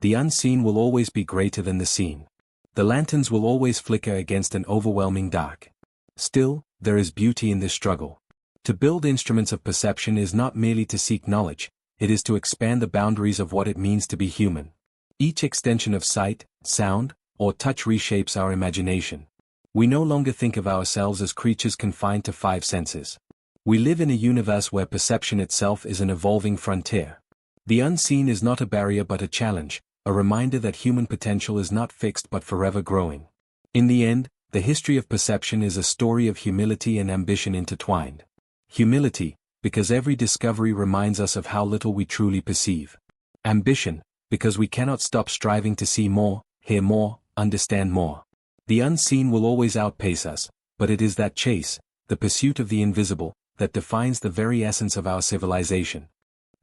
The unseen will always be greater than the seen. The lanterns will always flicker against an overwhelming dark. Still, there is beauty in this struggle. To build instruments of perception is not merely to seek knowledge, it is to expand the boundaries of what it means to be human. Each extension of sight, sound, or touch reshapes our imagination. We no longer think of ourselves as creatures confined to 5 senses. We live in a universe where perception itself is an evolving frontier. The unseen is not a barrier but a challenge, a reminder that human potential is not fixed but forever growing. In the end, the history of perception is a story of humility and ambition intertwined. Humility, because every discovery reminds us of how little we truly perceive. Ambition, because we cannot stop striving to see more, hear more, understand more. The unseen will always outpace us, but it is that chase, the pursuit of the invisible, that defines the very essence of our civilization.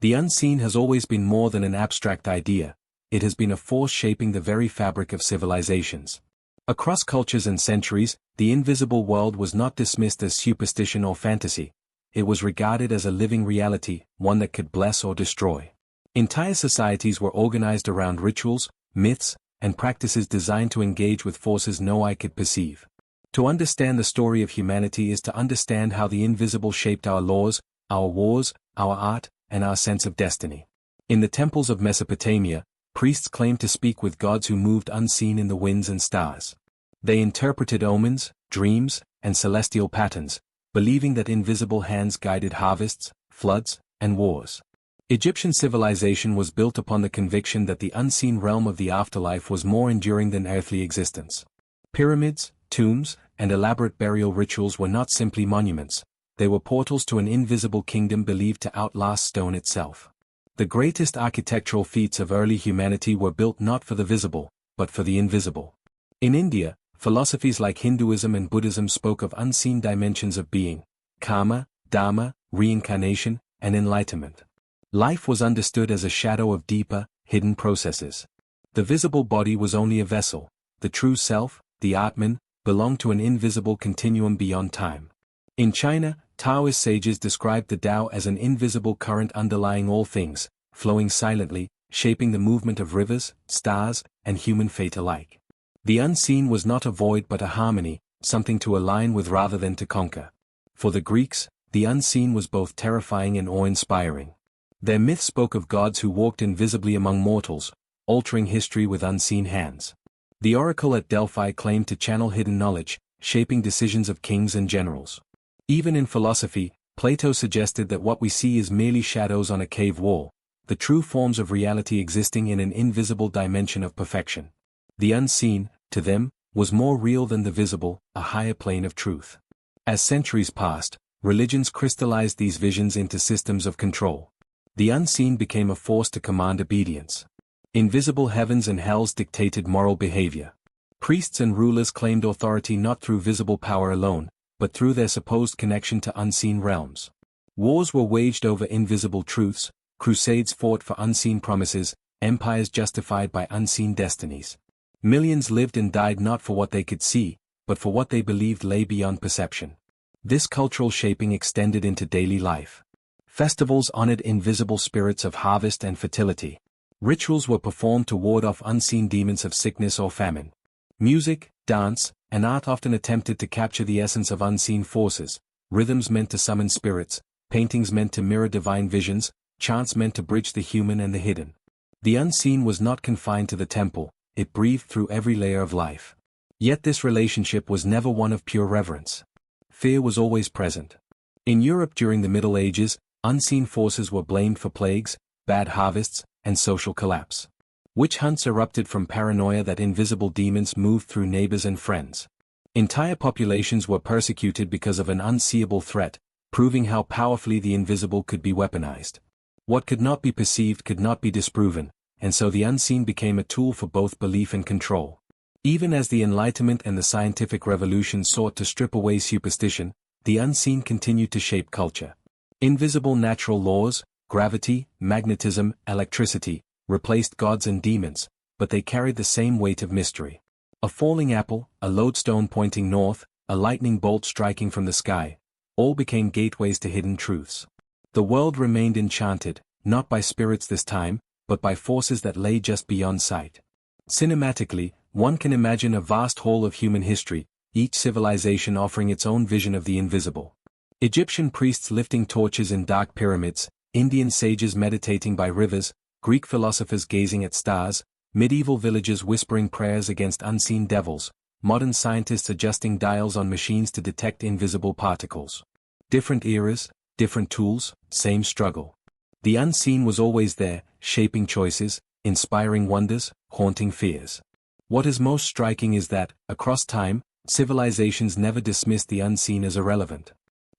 The unseen has always been more than an abstract idea, it has been a force shaping the very fabric of civilizations. Across cultures and centuries, the invisible world was not dismissed as superstition or fantasy. It was regarded as a living reality, one that could bless or destroy. Entire societies were organized around rituals, myths, and practices designed to engage with forces no eye could perceive. To understand the story of humanity is to understand how the invisible shaped our laws, our wars, our art, and our sense of destiny. In the temples of Mesopotamia, priests claimed to speak with gods who moved unseen in the winds and stars. They interpreted omens, dreams, and celestial patterns, believing that invisible hands guided harvests, floods, and wars. Egyptian civilization was built upon the conviction that the unseen realm of the afterlife was more enduring than earthly existence. Pyramids, tombs, and elaborate burial rituals were not simply monuments, they were portals to an invisible kingdom believed to outlast stone itself. The greatest architectural feats of early humanity were built not for the visible, but for the invisible. In India, philosophies like Hinduism and Buddhism spoke of unseen dimensions of being, karma, dharma, reincarnation, and enlightenment. Life was understood as a shadow of deeper, hidden processes. The visible body was only a vessel, the true self, the Atman, belonged to an invisible continuum beyond time. In China, Taoist sages described the Tao as an invisible current underlying all things, flowing silently, shaping the movement of rivers, stars, and human fate alike. The unseen was not a void but a harmony, something to align with rather than to conquer. For the Greeks, the unseen was both terrifying and awe-inspiring. Their myth spoke of gods who walked invisibly among mortals, altering history with unseen hands. The oracle at Delphi claimed to channel hidden knowledge, shaping decisions of kings and generals. Even in philosophy, Plato suggested that what we see is merely shadows on a cave wall, the true forms of reality existing in an invisible dimension of perfection. The unseen, to them, was more real than the visible, a higher plane of truth. As centuries passed, religions crystallized these visions into systems of control. The unseen became a force to command obedience. Invisible heavens and hells dictated moral behavior. Priests and rulers claimed authority not through visible power alone, but through their supposed connection to unseen realms. Wars were waged over invisible truths, crusades fought for unseen promises, empires justified by unseen destinies. Millions lived and died not for what they could see, but for what they believed lay beyond perception. This cultural shaping extended into daily life. Festivals honored invisible spirits of harvest and fertility. Rituals were performed to ward off unseen demons of sickness or famine. Music, dance, and art often attempted to capture the essence of unseen forces, rhythms meant to summon spirits, paintings meant to mirror divine visions, chants meant to bridge the human and the hidden. The unseen was not confined to the temple, it breathed through every layer of life. Yet this relationship was never one of pure reverence. Fear was always present. In Europe during the Middle Ages, unseen forces were blamed for plagues, bad harvests, and social collapse. Witch hunts erupted from paranoia that invisible demons moved through neighbors and friends. Entire populations were persecuted because of an unseeable threat, proving how powerfully the invisible could be weaponized. What could not be perceived could not be disproven, and so the unseen became a tool for both belief and control. Even as the Enlightenment and the scientific revolution sought to strip away superstition, the unseen continued to shape culture. Invisible natural laws, gravity, magnetism, electricity, replaced gods and demons, but they carried the same weight of mystery. A falling apple, a lodestone pointing north, a lightning bolt striking from the sky, all became gateways to hidden truths. The world remained enchanted, not by spirits this time, but by forces that lay just beyond sight. Cinematically, one can imagine a vast hall of human history, each civilization offering its own vision of the invisible. Egyptian priests lifting torches in dark pyramids, Indian sages meditating by rivers, Greek philosophers gazing at stars, medieval villagers whispering prayers against unseen devils, modern scientists adjusting dials on machines to detect invisible particles. Different eras, different tools, same struggle. The unseen was always there, shaping choices, inspiring wonders, haunting fears. What is most striking is that, across time, civilizations never dismissed the unseen as irrelevant.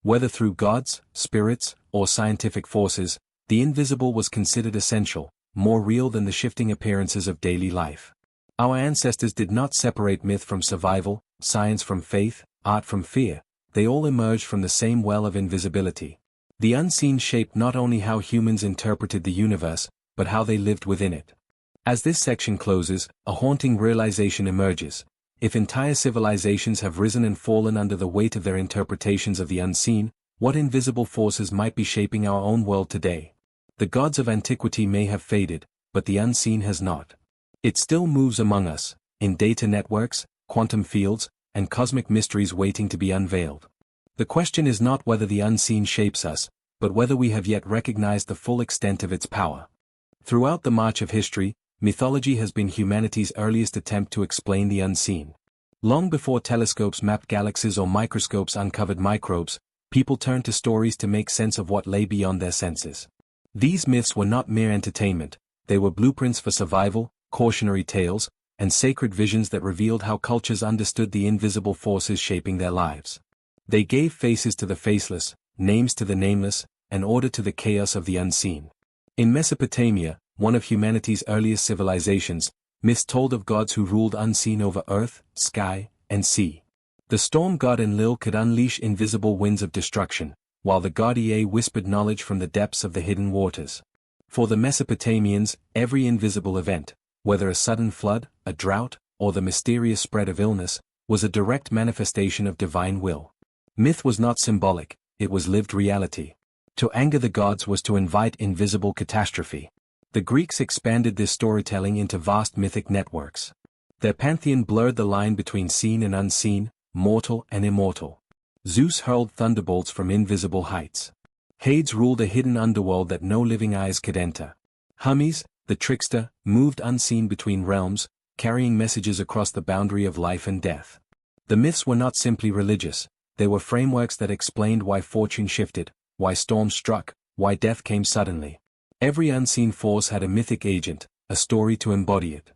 Whether through gods, spirits, or scientific forces, the invisible was considered essential, more real than the shifting appearances of daily life. Our ancestors did not separate myth from survival, science from faith, art from fear, they all emerged from the same well of invisibility. The unseen shaped not only how humans interpreted the universe, but how they lived within it. As this section closes, a haunting realization emerges. If entire civilizations have risen and fallen under the weight of their interpretations of the unseen, what invisible forces might be shaping our own world today? The gods of antiquity may have faded, but the unseen has not. It still moves among us, in data networks, quantum fields, and cosmic mysteries waiting to be unveiled. The question is not whether the unseen shapes us, but whether we have yet recognized the full extent of its power. Throughout the march of history, mythology has been humanity's earliest attempt to explain the unseen. Long before telescopes mapped galaxies or microscopes uncovered microbes, people turned to stories to make sense of what lay beyond their senses. These myths were not mere entertainment, they were blueprints for survival, cautionary tales, and sacred visions that revealed how cultures understood the invisible forces shaping their lives. They gave faces to the faceless, names to the nameless, and order to the chaos of the unseen. In Mesopotamia, one of humanity's earliest civilizations, myths told of gods who ruled unseen over earth, sky, and sea. The storm god Enlil could unleash invisible winds of destruction, while the god Ea whispered knowledge from the depths of the hidden waters. For the Mesopotamians, every invisible event, whether a sudden flood, a drought, or the mysterious spread of illness, was a direct manifestation of divine will. Myth was not symbolic, it was lived reality. To anger the gods was to invite invisible catastrophe. The Greeks expanded this storytelling into vast mythic networks. Their pantheon blurred the line between seen and unseen, mortal and immortal. Zeus hurled thunderbolts from invisible heights. Hades ruled a hidden underworld that no living eyes could enter. Hermes, the trickster, moved unseen between realms, carrying messages across the boundary of life and death. The myths were not simply religious, they were frameworks that explained why fortune shifted, why storms struck, why death came suddenly. Every unseen force had a mythic agent, a story to embody it.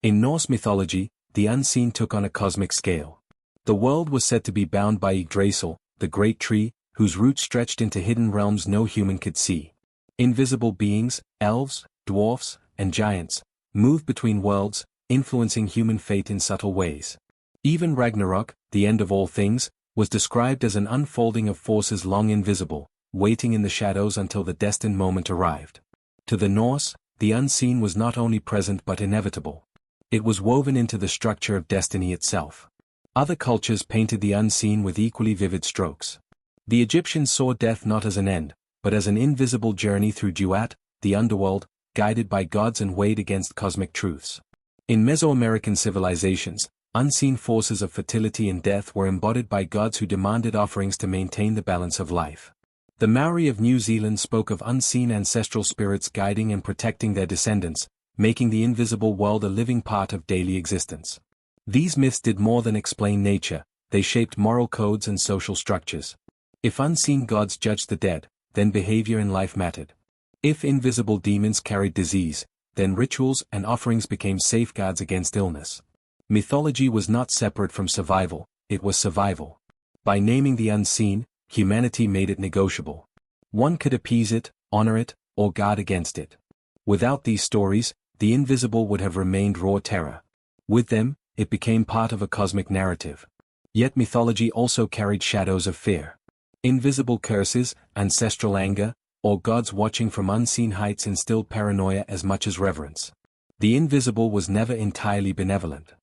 In Norse mythology, the unseen took on a cosmic scale. The world was said to be bound by Yggdrasil, the great tree, whose roots stretched into hidden realms no human could see. Invisible beings, elves, dwarfs, and giants, moved between worlds, influencing human fate in subtle ways. Even Ragnarok, the end of all things, was described as an unfolding of forces long invisible, waiting in the shadows until the destined moment arrived. To the Norse, the unseen was not only present but inevitable. It was woven into the structure of destiny itself. Other cultures painted the unseen with equally vivid strokes. The Egyptians saw death not as an end, but as an invisible journey through Duat, the underworld, guided by gods and weighed against cosmic truths. In Mesoamerican civilizations, unseen forces of fertility and death were embodied by gods who demanded offerings to maintain the balance of life. The Maori of New Zealand spoke of unseen ancestral spirits guiding and protecting their descendants, making the invisible world a living part of daily existence. These myths did more than explain nature, they shaped moral codes and social structures. If unseen gods judged the dead, then behavior in life mattered. If invisible demons carried disease, then rituals and offerings became safeguards against illness. Mythology was not separate from survival, it was survival. By naming the unseen, humanity made it negotiable. One could appease it, honor it, or guard against it. Without these stories, the invisible would have remained raw terror. With them, it became part of a cosmic narrative. Yet mythology also carried shadows of fear. Invisible curses, ancestral anger, or gods watching from unseen heights instilled paranoia as much as reverence. The invisible was never entirely benevolent.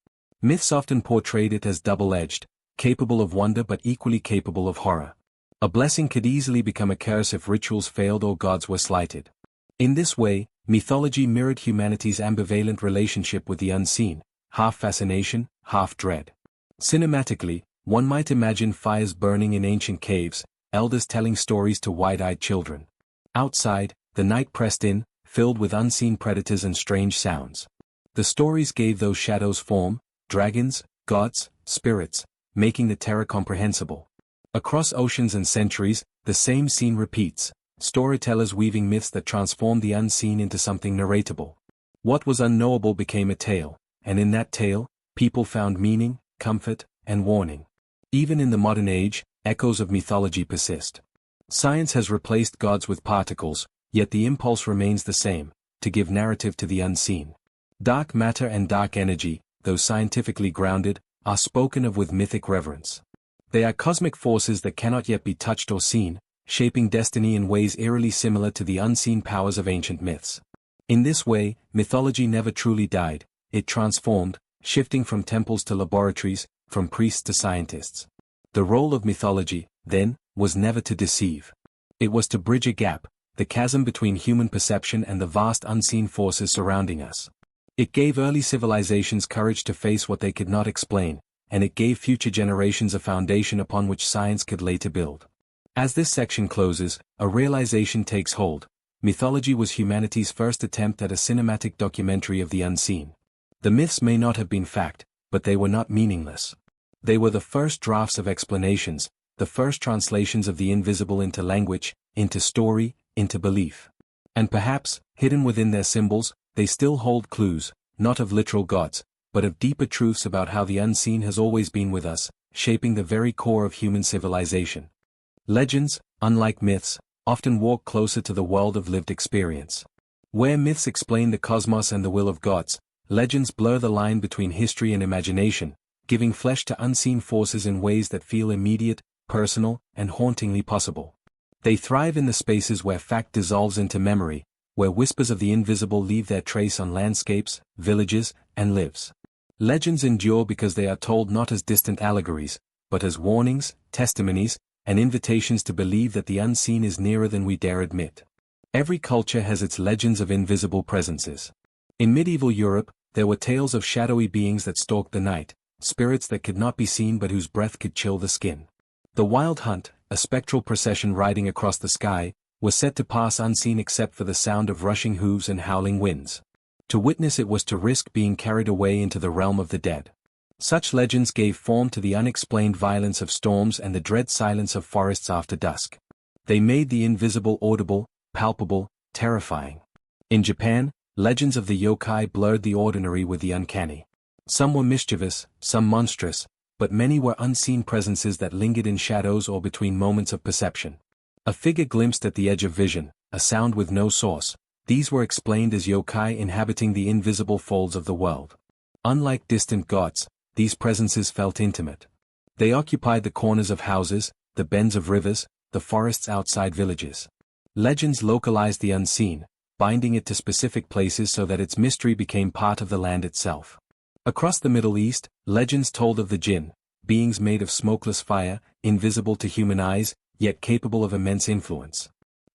Myths often portrayed it as double-edged, capable of wonder but equally capable of horror. A blessing could easily become a curse if rituals failed or gods were slighted. In this way, mythology mirrored humanity's ambivalent relationship with the unseen, half fascination, half dread. Cinematically, one might imagine fires burning in ancient caves, elders telling stories to wide-eyed children. Outside, the night pressed in, filled with unseen predators and strange sounds. The stories gave those shadows form, dragons, gods, spirits, making the terror comprehensible. Across oceans and centuries, the same scene repeats, storytellers weaving myths that transform the unseen into something narratable. What was unknowable became a tale, and in that tale, people found meaning, comfort, and warning. Even in the modern age, echoes of mythology persist. Science has replaced gods with particles, yet the impulse remains the same, to give narrative to the unseen. Dark matter and dark energy, though scientifically grounded, are spoken of with mythic reverence. They are cosmic forces that cannot yet be touched or seen, shaping destiny in ways eerily similar to the unseen powers of ancient myths. In this way, mythology never truly died, it transformed, shifting from temples to laboratories, from priests to scientists. The role of mythology, then, was never to deceive. It was to bridge a gap, the chasm between human perception and the vast unseen forces surrounding us. It gave early civilizations courage to face what they could not explain, and it gave future generations a foundation upon which science could later build. As this section closes, a realization takes hold. Mythology was humanity's first attempt at a cinematic documentary of the unseen. The myths may not have been fact, but they were not meaningless. They were the first drafts of explanations, the first translations of the invisible into language, into story, into belief. And perhaps, hidden within their symbols, they still hold clues, not of literal gods, but of deeper truths about how the unseen has always been with us, shaping the very core of human civilization. Legends, unlike myths, often walk closer to the world of lived experience. Where myths explain the cosmos and the will of gods, legends blur the line between history and imagination, giving flesh to unseen forces in ways that feel immediate, personal, and hauntingly possible. They thrive in the spaces where fact dissolves into memory, where whispers of the invisible leave their trace on landscapes, villages, and lives. Legends endure because they are told not as distant allegories, but as warnings, testimonies, and invitations to believe that the unseen is nearer than we dare admit. Every culture has its legends of invisible presences. In medieval Europe, there were tales of shadowy beings that stalked the night, spirits that could not be seen but whose breath could chill the skin. The Wild Hunt, a spectral procession riding across the sky, was said to pass unseen except for the sound of rushing hooves and howling winds. To witness it was to risk being carried away into the realm of the dead. Such legends gave form to the unexplained violence of storms and the dread silence of forests after dusk. They made the invisible audible, palpable, terrifying. In Japan, legends of the yokai blurred the ordinary with the uncanny. Some were mischievous, some monstrous, but many were unseen presences that lingered in shadows or between moments of perception. A figure glimpsed at the edge of vision, a sound with no source. These were explained as yokai inhabiting the invisible folds of the world. Unlike distant gods, these presences felt intimate. They occupied the corners of houses, the bends of rivers, the forests outside villages. Legends localized the unseen, binding it to specific places so that its mystery became part of the land itself. Across the Middle East, legends told of the jinn, beings made of smokeless fire, invisible to human eyes, yet capable of immense influence.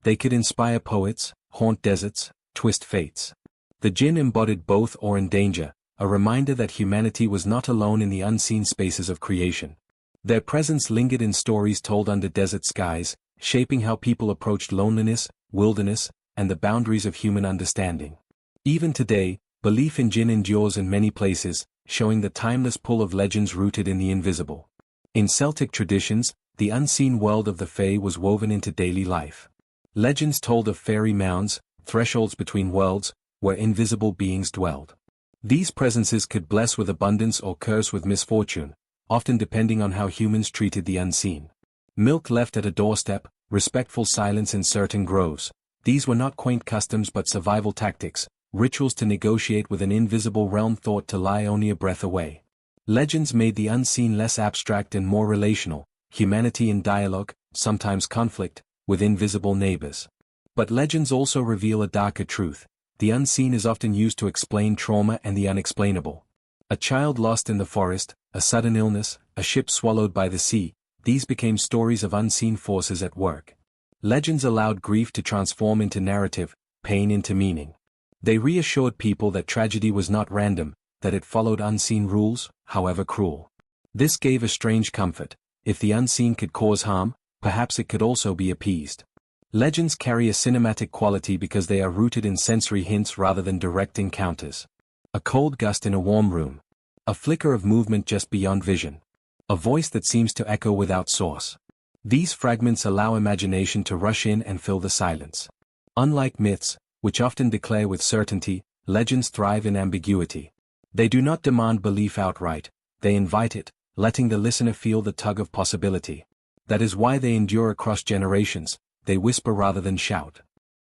They could inspire poets, haunt deserts, twist fates. The jinn embodied both or in danger, a reminder that humanity was not alone in the unseen spaces of creation. Their presence lingered in stories told under desert skies, shaping how people approached loneliness, wilderness, and the boundaries of human understanding. Even today, belief in jinn endures in many places, showing the timeless pull of legends rooted in the invisible. In Celtic traditions, the unseen world of the Fae was woven into daily life. Legends told of fairy mounds, thresholds between worlds, where invisible beings dwelled. These presences could bless with abundance or curse with misfortune, often depending on how humans treated the unseen. Milk left at a doorstep, respectful silence in certain groves. These were not quaint customs but survival tactics, rituals to negotiate with an invisible realm thought to lie only a breath away. Legends made the unseen less abstract and more relational, humanity in dialogue, sometimes conflict, with invisible neighbors. But legends also reveal a darker truth. The unseen is often used to explain trauma and the unexplainable. A child lost in the forest, a sudden illness, a ship swallowed by the sea, these became stories of unseen forces at work. Legends allowed grief to transform into narrative, pain into meaning. They reassured people that tragedy was not random, that it followed unseen rules, however cruel. This gave a strange comfort. If the unseen could cause harm, perhaps it could also be appeased. Legends carry a cinematic quality because they are rooted in sensory hints rather than direct encounters. A cold gust in a warm room. A flicker of movement just beyond vision. A voice that seems to echo without source. These fragments allow imagination to rush in and fill the silence. Unlike myths, which often declare with certainty, legends thrive in ambiguity. They do not demand belief outright, they invite it, letting the listener feel the tug of possibility. That is why they endure across generations. They whisper rather than shout.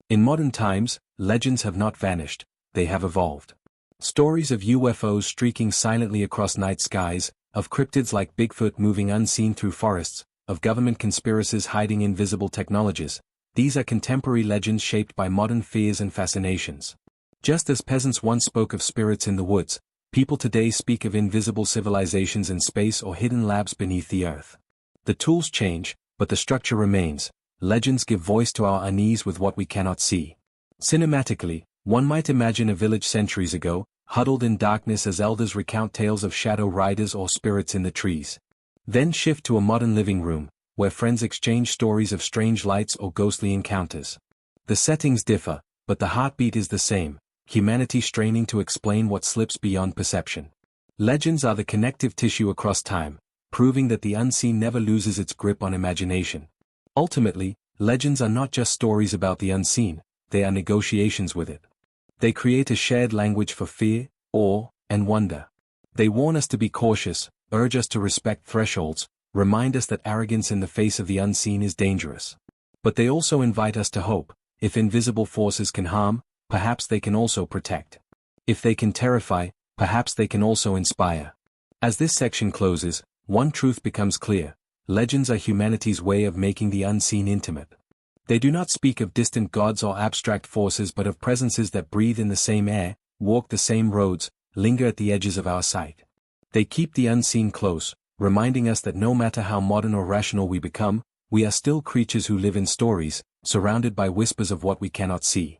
In modern times, legends have not vanished, they have evolved. Stories of UFOs streaking silently across night skies, of cryptids like Bigfoot moving unseen through forests, of government conspiracies hiding invisible technologies, these are contemporary legends shaped by modern fears and fascinations. Just as peasants once spoke of spirits in the woods, people today speak of invisible civilizations in space or hidden labs beneath the earth. The tools change, but the structure remains. Legends give voice to our unease with what we cannot see. Cinematically, one might imagine a village centuries ago, huddled in darkness as elders recount tales of shadow riders or spirits in the trees. Then shift to a modern living room, where friends exchange stories of strange lights or ghostly encounters. The settings differ, but the heartbeat is the same, humanity straining to explain what slips beyond perception. Legends are the connective tissue across time, proving that the unseen never loses its grip on imagination. Ultimately, legends are not just stories about the unseen, they are negotiations with it. They create a shared language for fear, awe, and wonder. They warn us to be cautious, urge us to respect thresholds, remind us that arrogance in the face of the unseen is dangerous. But they also invite us to hope. If invisible forces can harm, perhaps they can also protect. If they can terrify, perhaps they can also inspire. As this section closes, one truth becomes clear. Legends are humanity's way of making the unseen intimate. They do not speak of distant gods or abstract forces but of presences that breathe in the same air, walk the same roads, linger at the edges of our sight. They keep the unseen close, reminding us that no matter how modern or rational we become, we are still creatures who live in stories, surrounded by whispers of what we cannot see.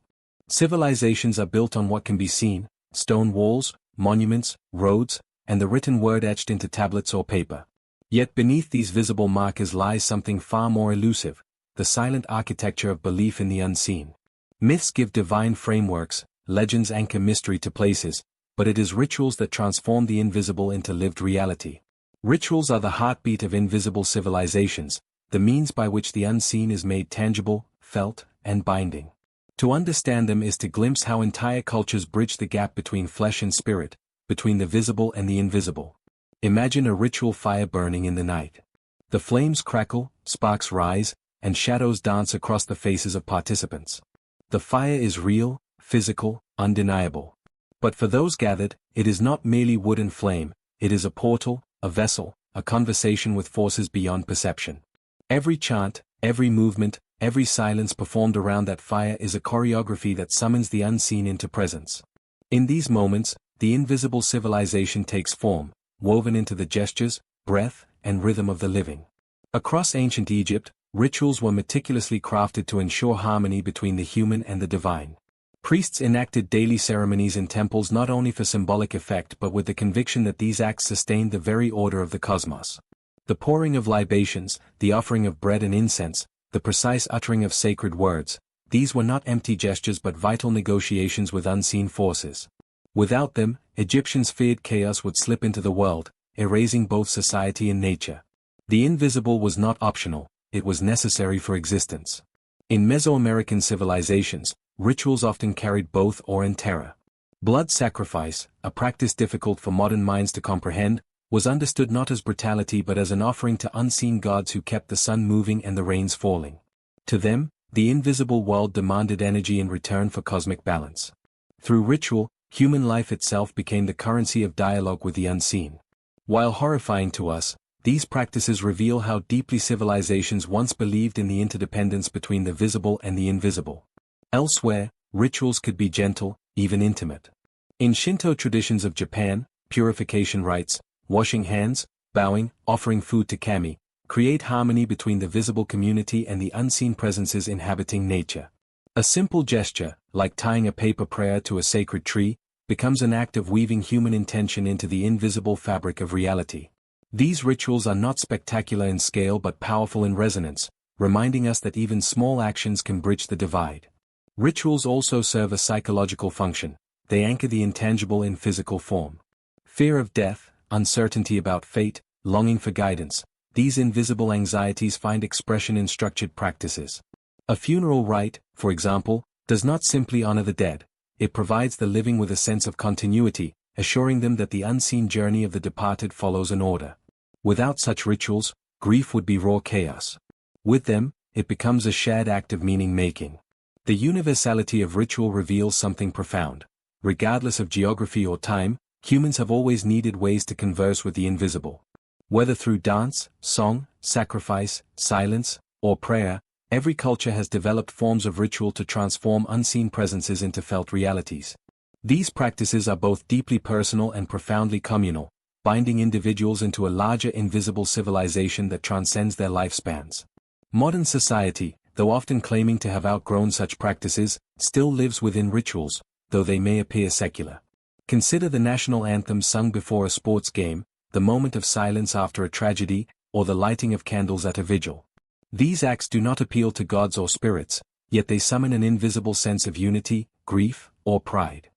Civilizations are built on what can be seen, stone walls, monuments, roads, and the written word etched into tablets or paper. Yet beneath these visible markers lies something far more elusive, the silent architecture of belief in the unseen. Myths give divine frameworks, legends anchor mystery to places, but it is rituals that transform the invisible into lived reality. Rituals are the heartbeat of invisible civilizations, the means by which the unseen is made tangible, felt, and binding. To understand them is to glimpse how entire cultures bridge the gap between flesh and spirit, between the visible and the invisible. Imagine a ritual fire burning in the night. The flames crackle, sparks rise, and shadows dance across the faces of participants. The fire is real, physical, undeniable. But for those gathered, it is not merely wood and flame, it is a portal, a vessel, a conversation with forces beyond perception. Every chant, every movement, every silence performed around that fire is a choreography that summons the unseen into presence. In these moments, the invisible civilization takes form, woven into the gestures, breath, and rhythm of the living. Across ancient Egypt, Rituals were meticulously crafted to ensure harmony between the human and the divine. Priests enacted daily ceremonies in temples not only for symbolic effect but with the conviction that these acts sustained the very order of the cosmos. The pouring of libations, the offering of bread and incense, the precise uttering of sacred words, these were not empty gestures but vital negotiations with unseen forces. Without them, Egyptians feared chaos would slip into the world, erasing both society and nature. The invisible was not optional, it was necessary for existence. In Mesoamerican civilizations, rituals often carried both awe and terror. Blood sacrifice, a practice difficult for modern minds to comprehend, was understood not as brutality but as an offering to unseen gods who kept the sun moving and the rains falling. To them, the invisible world demanded energy in return for cosmic balance. Through ritual, human life itself became the currency of dialogue with the unseen. While horrifying to us, these practices reveal how deeply civilizations once believed in the interdependence between the visible and the invisible. Elsewhere, rituals could be gentle, even intimate. In Shinto traditions of Japan, purification rites, washing hands, bowing, offering food to kami, create harmony between the visible community and the unseen presences inhabiting nature. A simple gesture, like tying a paper prayer to a sacred tree, becomes an act of weaving human intention into the invisible fabric of reality. These rituals are not spectacular in scale but powerful in resonance, reminding us that even small actions can bridge the divide. Rituals also serve a psychological function, they anchor the intangible in physical form. Fear of death, uncertainty about fate, longing for guidance, these invisible anxieties find expression in structured practices. A funeral rite, for example, does not simply honor the dead, it provides the living with a sense of continuity, assuring them that the unseen journey of the departed follows an order. Without such rituals, grief would be raw chaos. With them, it becomes a shared act of meaning-making. The universality of ritual reveals something profound. Regardless of geography or time, humans have always needed ways to converse with the invisible. Whether through dance, song, sacrifice, silence, or prayer, every culture has developed forms of ritual to transform unseen presences into felt realities. These practices are both deeply personal and profoundly communal, binding individuals into a larger invisible civilization that transcends their lifespans. Modern society, though often claiming to have outgrown such practices, still lives within rituals, though they may appear secular. Consider the national anthem sung before a sports game, the moment of silence after a tragedy, or the lighting of candles at a vigil. These acts do not appeal to gods or spirits, yet they summon an invisible sense of unity, grief, or pride.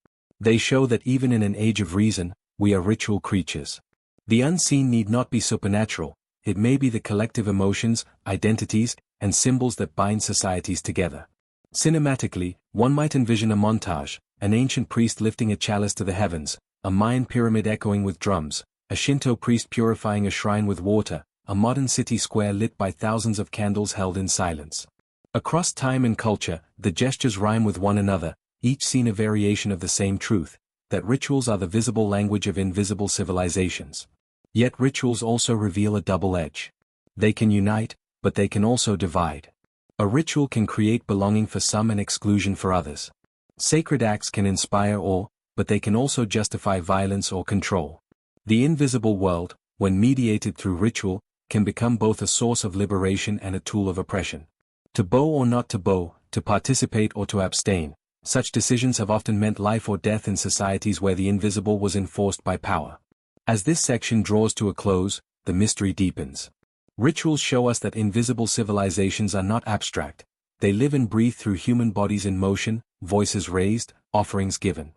They show that even in an age of reason, we are ritual creatures. The unseen need not be supernatural, it may be the collective emotions, identities, and symbols that bind societies together. Cinematically, one might envision a montage, an ancient priest lifting a chalice to the heavens, a Mayan pyramid echoing with drums, a Shinto priest purifying a shrine with water, a modern city square lit by thousands of candles held in silence. Across time and culture, the gestures rhyme with one another, each scene a variation of the same truth, that rituals are the visible language of invisible civilizations. Yet rituals also reveal a double edge. They can unite, but they can also divide. A ritual can create belonging for some and exclusion for others. Sacred acts can inspire awe, but they can also justify violence or control. The invisible world, when mediated through ritual, can become both a source of liberation and a tool of oppression. To bow or not to bow, to participate or to abstain, such decisions have often meant life or death in societies where the invisible was enforced by power. As this section draws to a close, the mystery deepens. Rituals show us that invisible civilizations are not abstract, they live and breathe through human bodies in motion, voices raised, offerings given.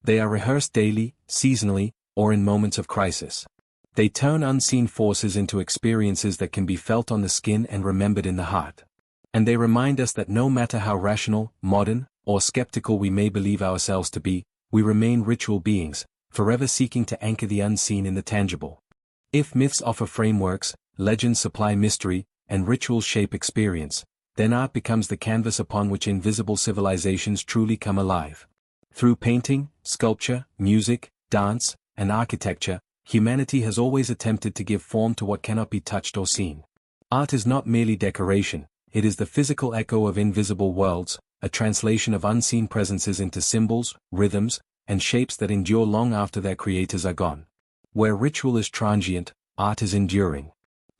They are rehearsed daily, seasonally, or in moments of crisis. They turn unseen forces into experiences that can be felt on the skin and remembered in the heart. And they remind us that no matter how rational, modern, or skeptical we may believe ourselves to be, we remain ritual beings, forever seeking to anchor the unseen in the tangible. If myths offer frameworks, legends supply mystery, and rituals shape experience, then art becomes the canvas upon which invisible civilizations truly come alive. Through painting, sculpture, music, dance, and architecture, humanity has always attempted to give form to what cannot be touched or seen. Art is not merely decoration, it is the physical echo of invisible worlds, a translation of unseen presences into symbols, rhythms, and shapes that endure long after their creators are gone. Where ritual is transient, art is enduring.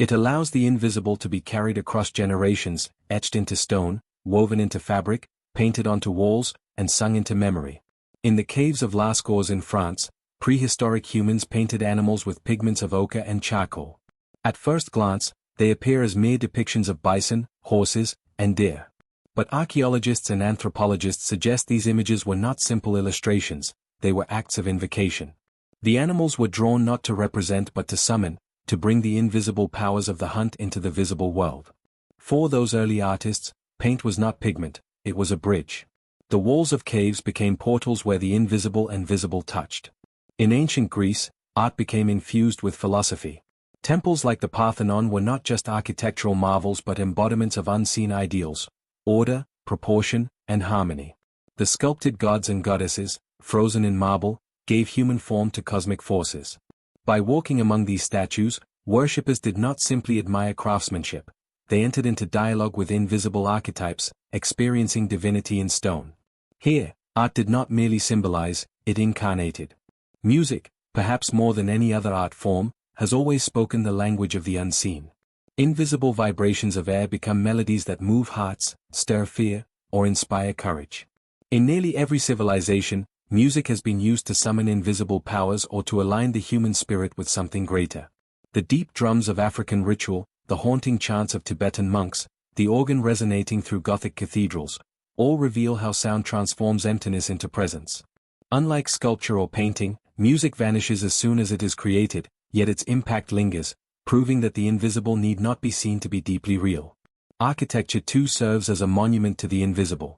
It allows the invisible to be carried across generations, etched into stone, woven into fabric, painted onto walls, and sung into memory. In the caves of Lascaux in France, prehistoric humans painted animals with pigments of ochre and charcoal. At first glance, they appear as mere depictions of bison, horses, and deer. But archaeologists and anthropologists suggest these images were not simple illustrations, they were acts of invocation. The animals were drawn not to represent but to summon, to bring the invisible powers of the hunt into the visible world. For those early artists, paint was not pigment, it was a bridge. The walls of caves became portals where the invisible and visible touched. In ancient Greece, art became infused with philosophy. Temples like the Parthenon were not just architectural marvels but embodiments of unseen ideals: order, proportion, and harmony. The sculpted gods and goddesses, frozen in marble, gave human form to cosmic forces. By walking among these statues, worshippers did not simply admire craftsmanship, they entered into dialogue with invisible archetypes, experiencing divinity in stone. Here, art did not merely symbolize, it incarnated. Music, perhaps more than any other art form, has always spoken the language of the unseen. Invisible vibrations of air become melodies that move hearts, stir fear, or inspire courage. In nearly every civilization, music has been used to summon invisible powers or to align the human spirit with something greater. The deep drums of African ritual, the haunting chants of Tibetan monks, the organ resonating through Gothic cathedrals, all reveal how sound transforms emptiness into presence. Unlike sculpture or painting, music vanishes as soon as it is created, yet its impact lingers, proving that the invisible need not be seen to be deeply real. Architecture too serves as a monument to the invisible.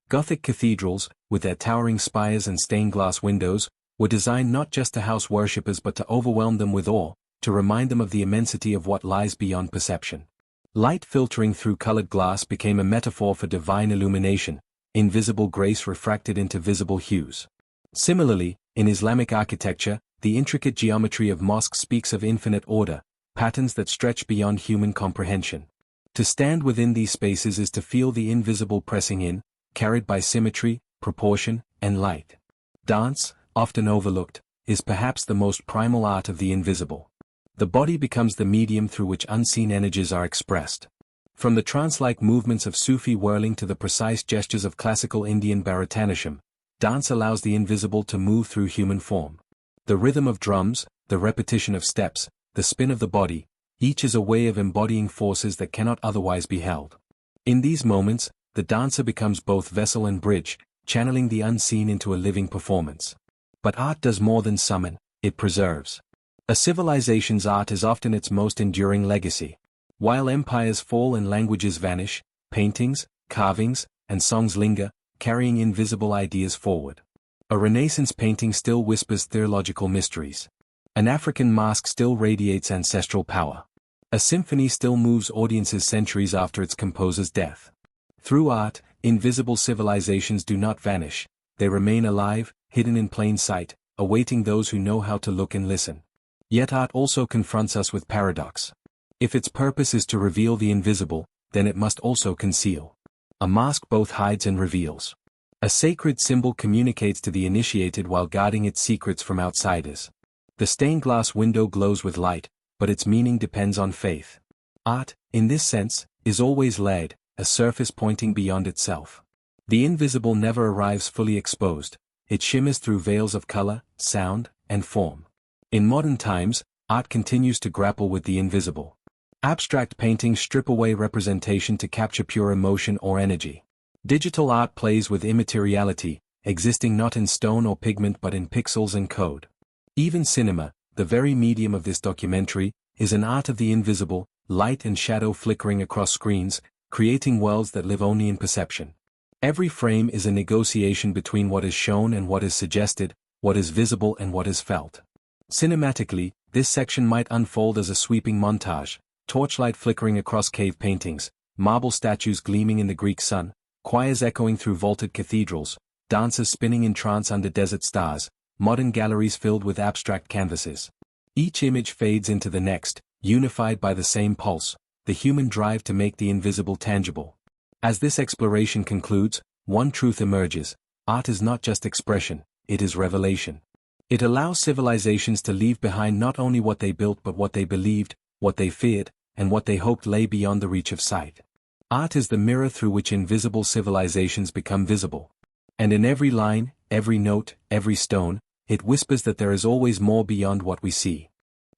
Gothic cathedrals, with their towering spires and stained-glass windows, were designed not just to house worshippers but to overwhelm them with awe, to remind them of the immensity of what lies beyond perception. Light filtering through colored glass became a metaphor for divine illumination, invisible grace refracted into visible hues. Similarly, in Islamic architecture, the intricate geometry of mosques speaks of infinite order, patterns that stretch beyond human comprehension. To stand within these spaces is to feel the invisible pressing in, carried by symmetry, proportion, and light. Dance, often overlooked, is perhaps the most primal art of the invisible. The body becomes the medium through which unseen energies are expressed. From the trance-like movements of Sufi whirling to the precise gestures of classical Indian Bharatanatyam, dance allows the invisible to move through human form. The rhythm of drums, the repetition of steps, the spin of the body, each is a way of embodying forces that cannot otherwise be held. In these moments, the dancer becomes both vessel and bridge, channeling the unseen into a living performance. But art does more than summon, it preserves. A civilization's art is often its most enduring legacy. While empires fall and languages vanish, paintings, carvings, and songs linger, carrying invisible ideas forward. A Renaissance painting still whispers theological mysteries. An African mask still radiates ancestral power. A symphony still moves audiences centuries after its composer's death. Through art, invisible civilizations do not vanish, they remain alive, hidden in plain sight, awaiting those who know how to look and listen. Yet art also confronts us with paradox. If its purpose is to reveal the invisible, then it must also conceal. A mask both hides and reveals. A sacred symbol communicates to the initiated while guarding its secrets from outsiders. The stained glass window glows with light, but its meaning depends on faith. Art, in this sense, is always layered, a surface pointing beyond itself. The invisible never arrives fully exposed, it shimmers through veils of color, sound, and form. In modern times, art continues to grapple with the invisible. Abstract paintings strip away representation to capture pure emotion or energy. Digital art plays with immateriality, existing not in stone or pigment but in pixels and code. Even cinema, the very medium of this documentary, is an art of the invisible, light and shadow flickering across screens, creating worlds that live only in perception. Every frame is a negotiation between what is shown and what is suggested, what is visible and what is felt. Cinematically, this section might unfold as a sweeping montage, torchlight flickering across cave paintings, marble statues gleaming in the Greek sun, choirs echoing through vaulted cathedrals, dancers spinning in trance under desert stars, modern galleries filled with abstract canvases. Each image fades into the next, unified by the same pulse, the human drive to make the invisible tangible. As this exploration concludes, one truth emerges: art is not just expression, it is revelation. It allows civilizations to leave behind not only what they built but what they believed, what they feared, and what they hoped lay beyond the reach of sight. Art is the mirror through which invisible civilizations become visible. And in every line, every note, every stone, it whispers that there is always more beyond what we see.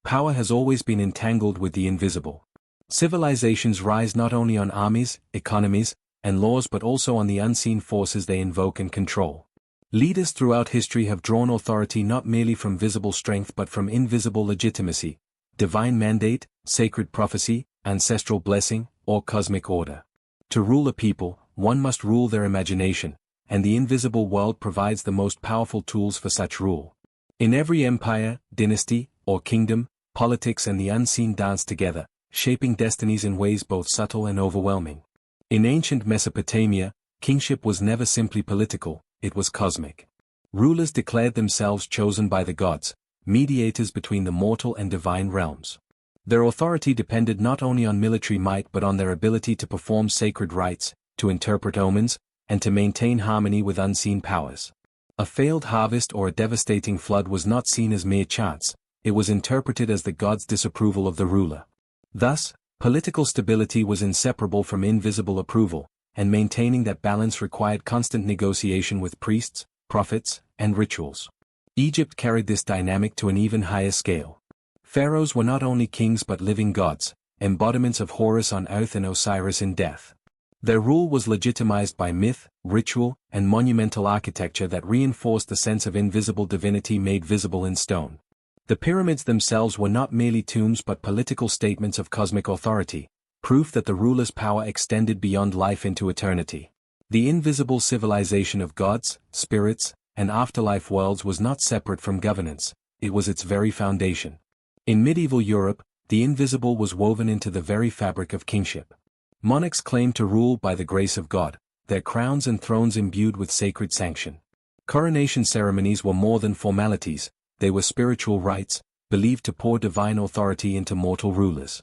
Power has always been entangled with the invisible. Civilizations rise not only on armies, economies, and laws but also on the unseen forces they invoke and control. Leaders throughout history have drawn authority not merely from visible strength but from invisible legitimacy, divine mandate, sacred prophecy, ancestral blessing, or cosmic order. To rule a people, one must rule their imagination, and the invisible world provides the most powerful tools for such rule. In every empire, dynasty, or kingdom, politics and the unseen dance together, shaping destinies in ways both subtle and overwhelming. In ancient Mesopotamia, kingship was never simply political, it was cosmic. Rulers declared themselves chosen by the gods, mediators between the mortal and divine realms. Their authority depended not only on military might but on their ability to perform sacred rites, to interpret omens, and to maintain harmony with unseen powers. A failed harvest or a devastating flood was not seen as mere chance, it was interpreted as the gods' disapproval of the ruler. Thus, political stability was inseparable from invisible approval, and maintaining that balance required constant negotiation with priests, prophets, and rituals. Egypt carried this dynamic to an even higher scale. Pharaohs were not only kings but living gods, embodiments of Horus on earth and Osiris in death. Their rule was legitimized by myth, ritual, and monumental architecture that reinforced the sense of invisible divinity made visible in stone. The pyramids themselves were not merely tombs but political statements of cosmic authority, proof that the ruler's power extended beyond life into eternity. The invisible civilization of gods, spirits, and afterlife worlds was not separate from governance, it was its very foundation. In medieval Europe, the invisible was woven into the very fabric of kingship. Monarchs claimed to rule by the grace of God, their crowns and thrones imbued with sacred sanction. Coronation ceremonies were more than formalities, they were spiritual rites, believed to pour divine authority into mortal rulers.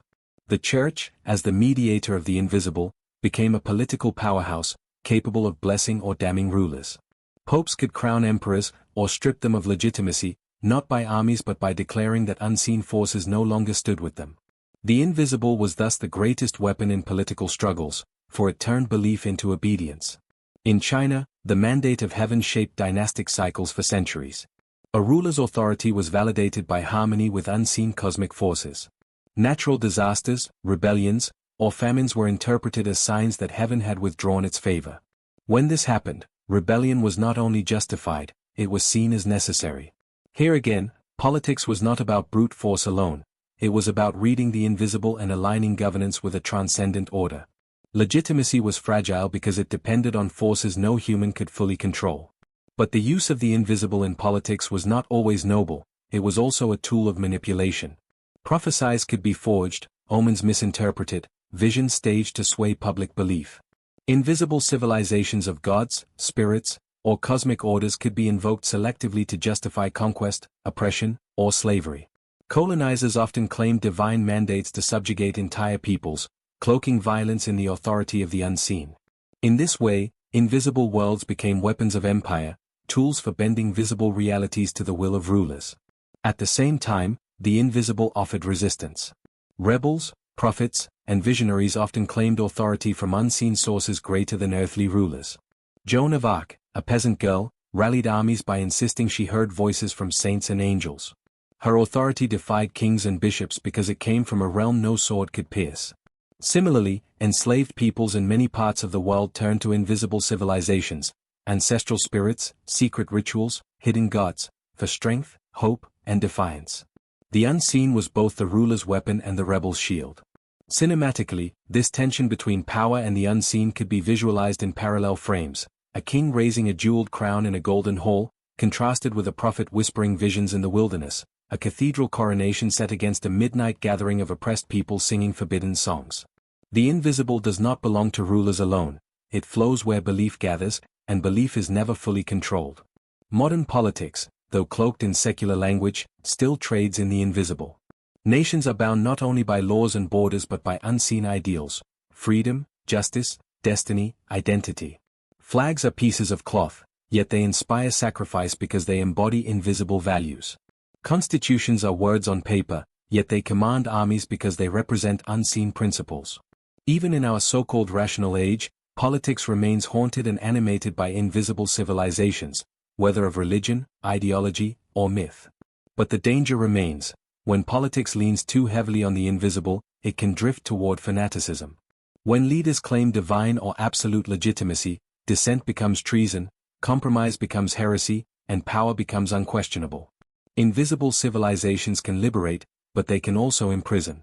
The Church, as the mediator of the invisible, became a political powerhouse, capable of blessing or damning rulers. Popes could crown emperors, or strip them of legitimacy, not by armies but by declaring that unseen forces no longer stood with them. The invisible was thus the greatest weapon in political struggles, for it turned belief into obedience. In China, the mandate of heaven shaped dynastic cycles for centuries. A ruler's authority was validated by harmony with unseen cosmic forces. Natural disasters, rebellions, or famines were interpreted as signs that heaven had withdrawn its favor. When this happened, rebellion was not only justified, it was seen as necessary. Here again, politics was not about brute force alone. It was about reading the invisible and aligning governance with a transcendent order. Legitimacy was fragile because it depended on forces no human could fully control. But the use of the invisible in politics was not always noble, it was also a tool of manipulation. Prophecies could be forged, omens misinterpreted, visions staged to sway public belief. Invisible civilizations of gods, spirits, or cosmic orders could be invoked selectively to justify conquest, oppression, or slavery. Colonizers often claimed divine mandates to subjugate entire peoples, cloaking violence in the authority of the unseen. In this way, invisible worlds became weapons of empire, tools for bending visible realities to the will of rulers. At the same time, the invisible offered resistance. Rebels, prophets, and visionaries often claimed authority from unseen sources greater than earthly rulers. Joan of Arc, a peasant girl, rallied armies by insisting she heard voices from saints and angels. Her authority defied kings and bishops because it came from a realm no sword could pierce. Similarly, enslaved peoples in many parts of the world turned to invisible civilizations, ancestral spirits, secret rituals, hidden gods, for strength, hope, and defiance. The unseen was both the ruler's weapon and the rebel's shield. Cinematically, this tension between power and the unseen could be visualized in parallel frames, a king raising a jeweled crown in a golden hall, contrasted with a prophet whispering visions in the wilderness, a cathedral coronation set against a midnight gathering of oppressed people singing forbidden songs. The invisible does not belong to rulers alone, it flows where belief gathers, and belief is never fully controlled. Modern politics, though cloaked in secular language, still trades in the invisible. Nations are bound not only by laws and borders but by unseen ideals: freedom, justice, destiny, identity. Flags are pieces of cloth, yet they inspire sacrifice because they embody invisible values. Constitutions are words on paper, yet they command armies because they represent unseen principles. Even in our so-called rational age, politics remains haunted and animated by invisible civilizations, whether of religion, ideology, or myth. But the danger remains. When politics leans too heavily on the invisible, it can drift toward fanaticism. When leaders claim divine or absolute legitimacy, dissent becomes treason, compromise becomes heresy, and power becomes unquestionable. Invisible civilizations can liberate, but they can also imprison.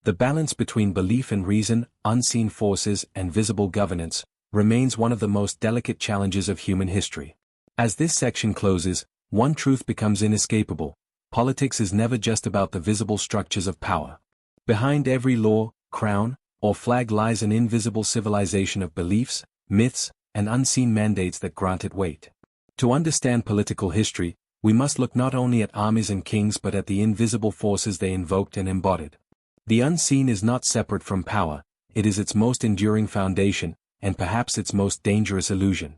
The balance between belief and reason, unseen forces, and visible governance remains one of the most delicate challenges of human history. As this section closes, one truth becomes inescapable: politics is never just about the visible structures of power. Behind every law, crown, or flag lies an invisible civilization of beliefs, myths, and unseen mandates that grant it weight. To understand political history, we must look not only at armies and kings but at the invisible forces they invoked and embodied. The unseen is not separate from power, it is its most enduring foundation, and perhaps its most dangerous illusion.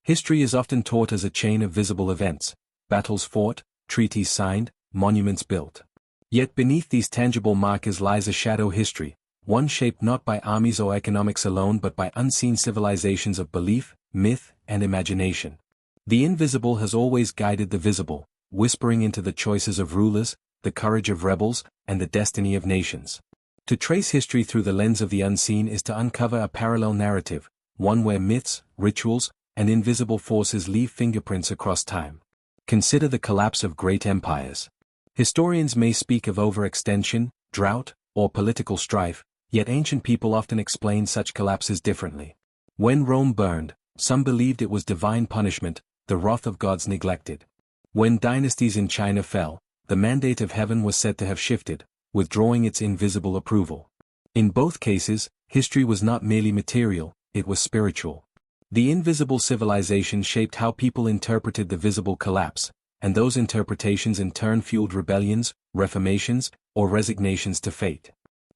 History is often taught as a chain of visible events: battles fought, treaties signed, monuments built. Yet beneath these tangible markers lies a shadow history, one shaped not by armies or economics alone but by unseen civilizations of belief, myth, and imagination. The invisible has always guided the visible, whispering into the choices of rulers, the courage of rebels, and the destiny of nations. To trace history through the lens of the unseen is to uncover a parallel narrative, one where myths, rituals, and invisible forces leave fingerprints across time. Consider the collapse of great empires. Historians may speak of overextension, drought, or political strife, yet ancient people often explain such collapses differently. When Rome burned, some believed it was divine punishment, the wrath of gods neglected. When dynasties in China fell, the mandate of heaven was said to have shifted, withdrawing its invisible approval. In both cases, history was not merely material, it was spiritual. The invisible civilization shaped how people interpreted the visible collapse, and those interpretations in turn fueled rebellions, reformations, or resignations to fate.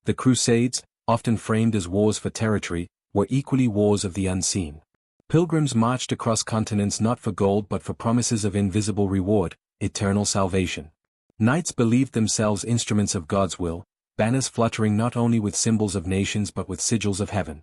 The Crusades, often framed as wars for territory, were equally wars of the unseen. Pilgrims marched across continents not for gold but for promises of invisible reward, eternal salvation. Knights believed themselves instruments of God's will, banners fluttering not only with symbols of nations but with sigils of heaven.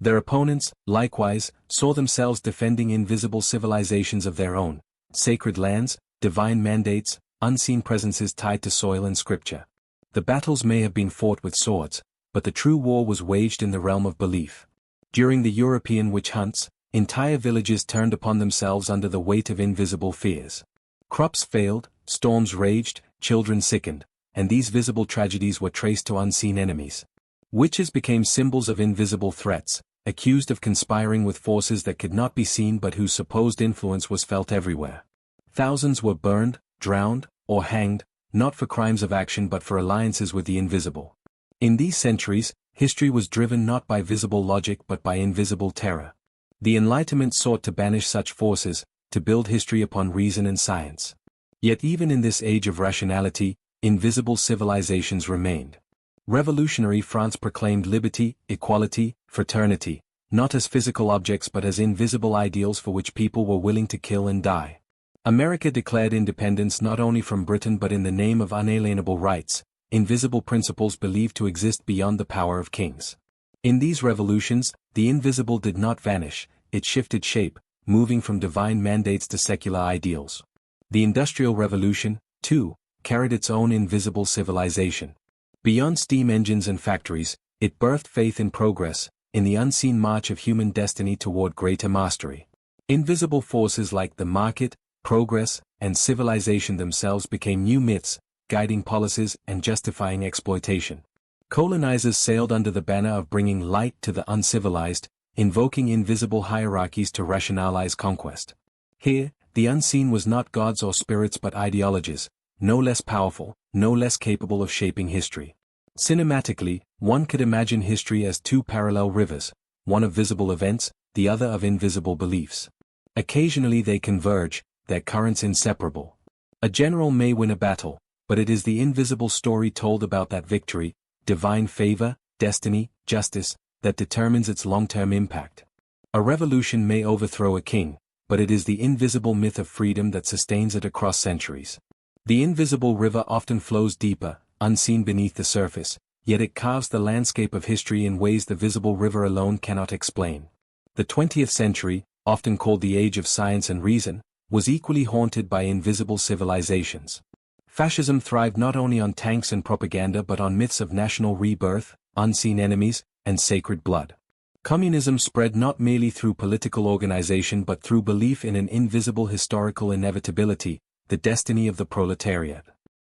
Their opponents, likewise, saw themselves defending invisible civilizations of their own, sacred lands, divine mandates, unseen presences tied to soil and scripture. The battles may have been fought with swords, but the true war was waged in the realm of belief. During the European witch hunts, entire villages turned upon themselves under the weight of invisible fears. Crops failed, storms raged, children sickened, and these visible tragedies were traced to unseen enemies. Witches became symbols of invisible threats, accused of conspiring with forces that could not be seen but whose supposed influence was felt everywhere. Thousands were burned, drowned, or hanged, not for crimes of action but for alliances with the invisible. In these centuries, history was driven not by visible logic but by invisible terror. The Enlightenment sought to banish such forces, to build history upon reason and science. Yet even in this age of rationality, invisible civilizations remained. Revolutionary France proclaimed liberty, equality, fraternity, not as physical objects but as invisible ideals for which people were willing to kill and die. America declared independence not only from Britain but in the name of unalienable rights, invisible principles believed to exist beyond the power of kings. In these revolutions, the invisible did not vanish, it shifted shape, moving from divine mandates to secular ideals. The Industrial Revolution, too, carried its own invisible civilization. Beyond steam engines and factories, it birthed faith in progress, in the unseen march of human destiny toward greater mastery. Invisible forces like the market, progress, and civilization themselves became new myths, guiding policies and justifying exploitation. Colonizers sailed under the banner of bringing light to the uncivilized, invoking invisible hierarchies to rationalize conquest. Here, the unseen was not gods or spirits but ideologies, no less powerful, no less capable of shaping history. Cinematically, one could imagine history as two parallel rivers, one of visible events, the other of invisible beliefs. Occasionally they converge, their currents inseparable. A general may win a battle, but it is the invisible story told about that victory, divine favor, destiny, justice, that determines its long-term impact. A revolution may overthrow a king, but it is the invisible myth of freedom that sustains it across centuries. The invisible river often flows deeper, unseen beneath the surface, yet it carves the landscape of history in ways the visible river alone cannot explain. The 20th century, often called the age of science and reason, was equally haunted by invisible civilizations. Fascism thrived not only on tanks and propaganda but on myths of national rebirth, unseen enemies, and sacred blood. Communism spread not merely through political organization but through belief in an invisible historical inevitability, the destiny of the proletariat.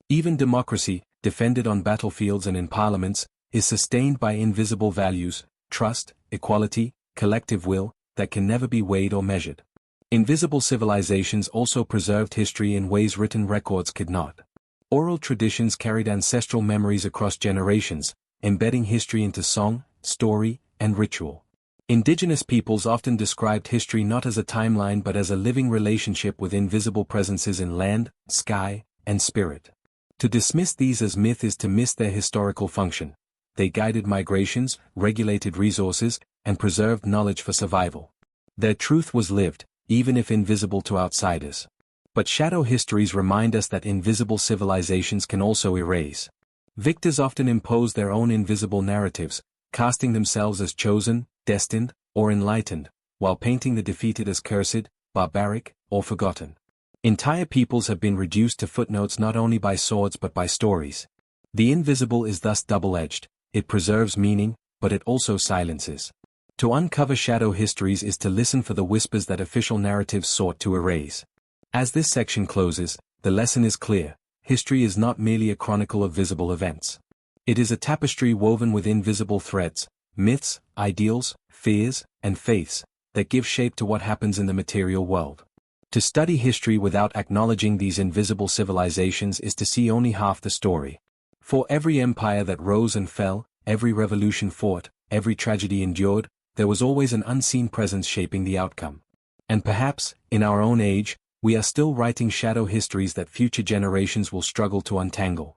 Even democracy, defended on battlefields and in parliaments, is sustained by invisible values, trust, equality, collective will, that can never be weighed or measured. Invisible civilizations also preserved history in ways written records could not. Oral traditions carried ancestral memories across generations, embedding history into song, story, and ritual. Indigenous peoples often described history not as a timeline but as a living relationship with invisible presences in land, sky, and spirit. To dismiss these as myth is to miss their historical function. They guided migrations, regulated resources, and preserved knowledge for survival. Their truth was lived, even if invisible to outsiders. But shadow histories remind us that invisible civilizations can also erase. Victors often impose their own invisible narratives, casting themselves as chosen, destined, or enlightened, while painting the defeated as cursed, barbaric, or forgotten. Entire peoples have been reduced to footnotes not only by swords but by stories. The invisible is thus double-edged. It preserves meaning, but it also silences. To uncover shadow histories is to listen for the whispers that official narratives sought to erase. As this section closes, the lesson is clear: history is not merely a chronicle of visible events. It is a tapestry woven with invisible threads, myths, ideals, fears, and faiths, that give shape to what happens in the material world. To study history without acknowledging these invisible civilizations is to see only half the story. For every empire that rose and fell, every revolution fought, every tragedy endured, there was always an unseen presence shaping the outcome. And perhaps, in our own age, we are still writing shadow histories that future generations will struggle to untangle.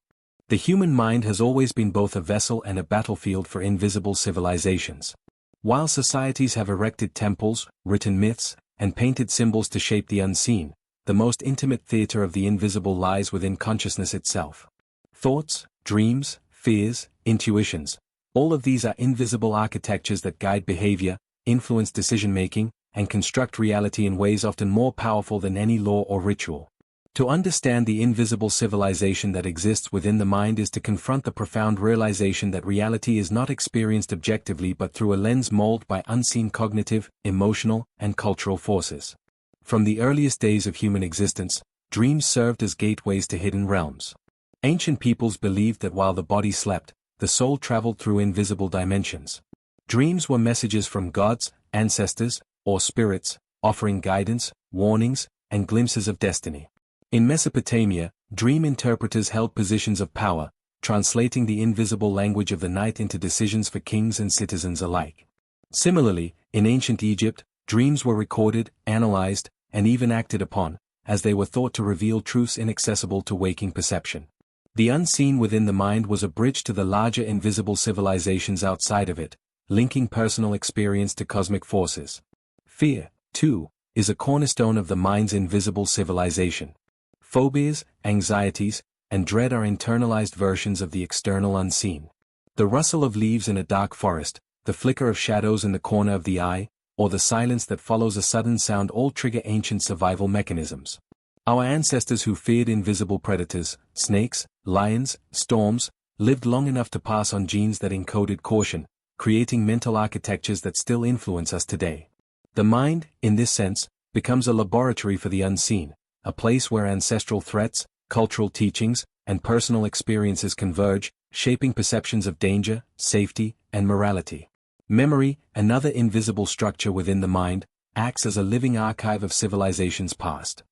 The human mind has always been both a vessel and a battlefield for invisible civilizations. While societies have erected temples, written myths, and painted symbols to shape the unseen, the most intimate theater of the invisible lies within consciousness itself. Thoughts, dreams, fears, intuitions, all of these are invisible architectures that guide behavior, influence decision-making, and construct reality in ways often more powerful than any law or ritual. To understand the invisible civilization that exists within the mind is to confront the profound realization that reality is not experienced objectively but through a lens molded by unseen cognitive, emotional, and cultural forces. From the earliest days of human existence, dreams served as gateways to hidden realms. Ancient peoples believed that while the body slept, the soul traveled through invisible dimensions. Dreams were messages from gods, ancestors, or spirits, offering guidance, warnings, and glimpses of destiny. In Mesopotamia, dream interpreters held positions of power, translating the invisible language of the night into decisions for kings and citizens alike. Similarly, in ancient Egypt, dreams were recorded, analyzed, and even acted upon, as they were thought to reveal truths inaccessible to waking perception. The unseen within the mind was a bridge to the larger invisible civilizations outside of it, linking personal experience to cosmic forces. Fear, too, is a cornerstone of the mind's invisible civilization. Phobias, anxieties, and dread are internalized versions of the external unseen. The rustle of leaves in a dark forest, the flicker of shadows in the corner of the eye, or the silence that follows a sudden sound all trigger ancient survival mechanisms. Our ancestors who feared invisible predators, snakes, lions, storms, lived long enough to pass on genes that encoded caution, creating mental architectures that still influence us today. The mind, in this sense, becomes a laboratory for the unseen, a place where ancestral threats, cultural teachings, and personal experiences converge, shaping perceptions of danger, safety, and morality. Memory, another invisible structure within the mind, acts as a living archive of civilizations past.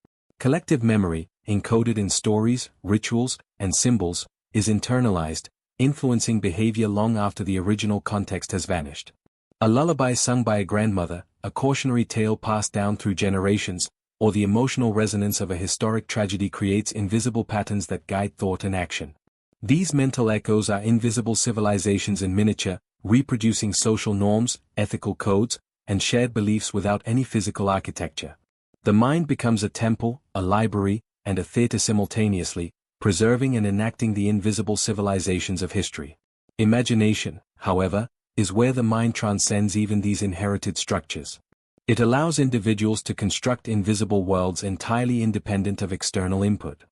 Collective memory, encoded in stories, rituals, and symbols, is internalized, influencing behavior long after the original context has vanished. A lullaby sung by a grandmother, a cautionary tale passed down through generations, or the emotional resonance of a historic tragedy creates invisible patterns that guide thought and action. These mental echoes are invisible civilizations in miniature, reproducing social norms, ethical codes, and shared beliefs without any physical architecture. The mind becomes a temple, a library, and a theater simultaneously, preserving and enacting the invisible civilizations of history. Imagination, however, is where the mind transcends even these inherited structures. It allows individuals to construct invisible worlds entirely independent of external input.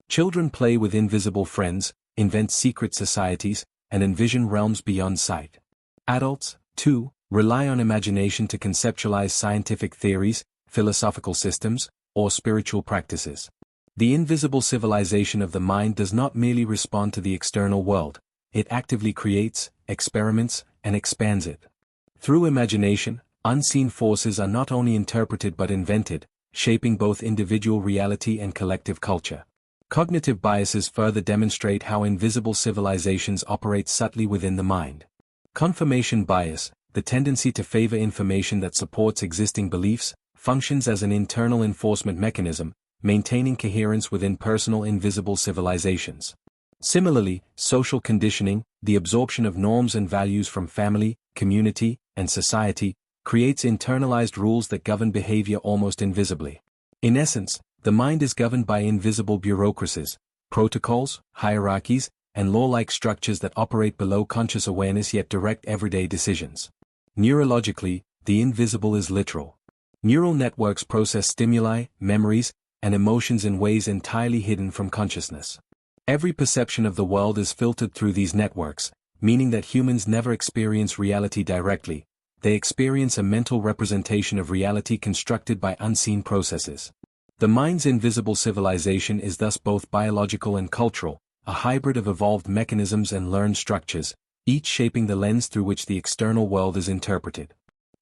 Children play with invisible friends, invent secret societies, and envision realms beyond sight. Adults, too, rely on imagination to conceptualize scientific theories, philosophical systems, or spiritual practices. The invisible civilization of the mind does not merely respond to the external world, it actively creates, experiments, and expands it. Through imagination, unseen forces are not only interpreted but invented, shaping both individual reality and collective culture. Cognitive biases further demonstrate how invisible civilizations operate subtly within the mind. Confirmation bias, the tendency to favor information that supports existing beliefs, functions as an internal enforcement mechanism, maintaining coherence within personal invisible civilizations. Similarly, social conditioning, the absorption of norms and values from family, community, and society, creates internalized rules that govern behavior almost invisibly. In essence, the mind is governed by invisible bureaucracies, protocols, hierarchies, and law-like structures that operate below conscious awareness yet direct everyday decisions. Neurologically, the invisible is literal. Neural networks process stimuli, memories, and emotions in ways entirely hidden from consciousness. Every perception of the world is filtered through these networks, meaning that humans never experience reality directly. They experience a mental representation of reality constructed by unseen processes. The mind's invisible civilization is thus both biological and cultural, a hybrid of evolved mechanisms and learned structures, each shaping the lens through which the external world is interpreted.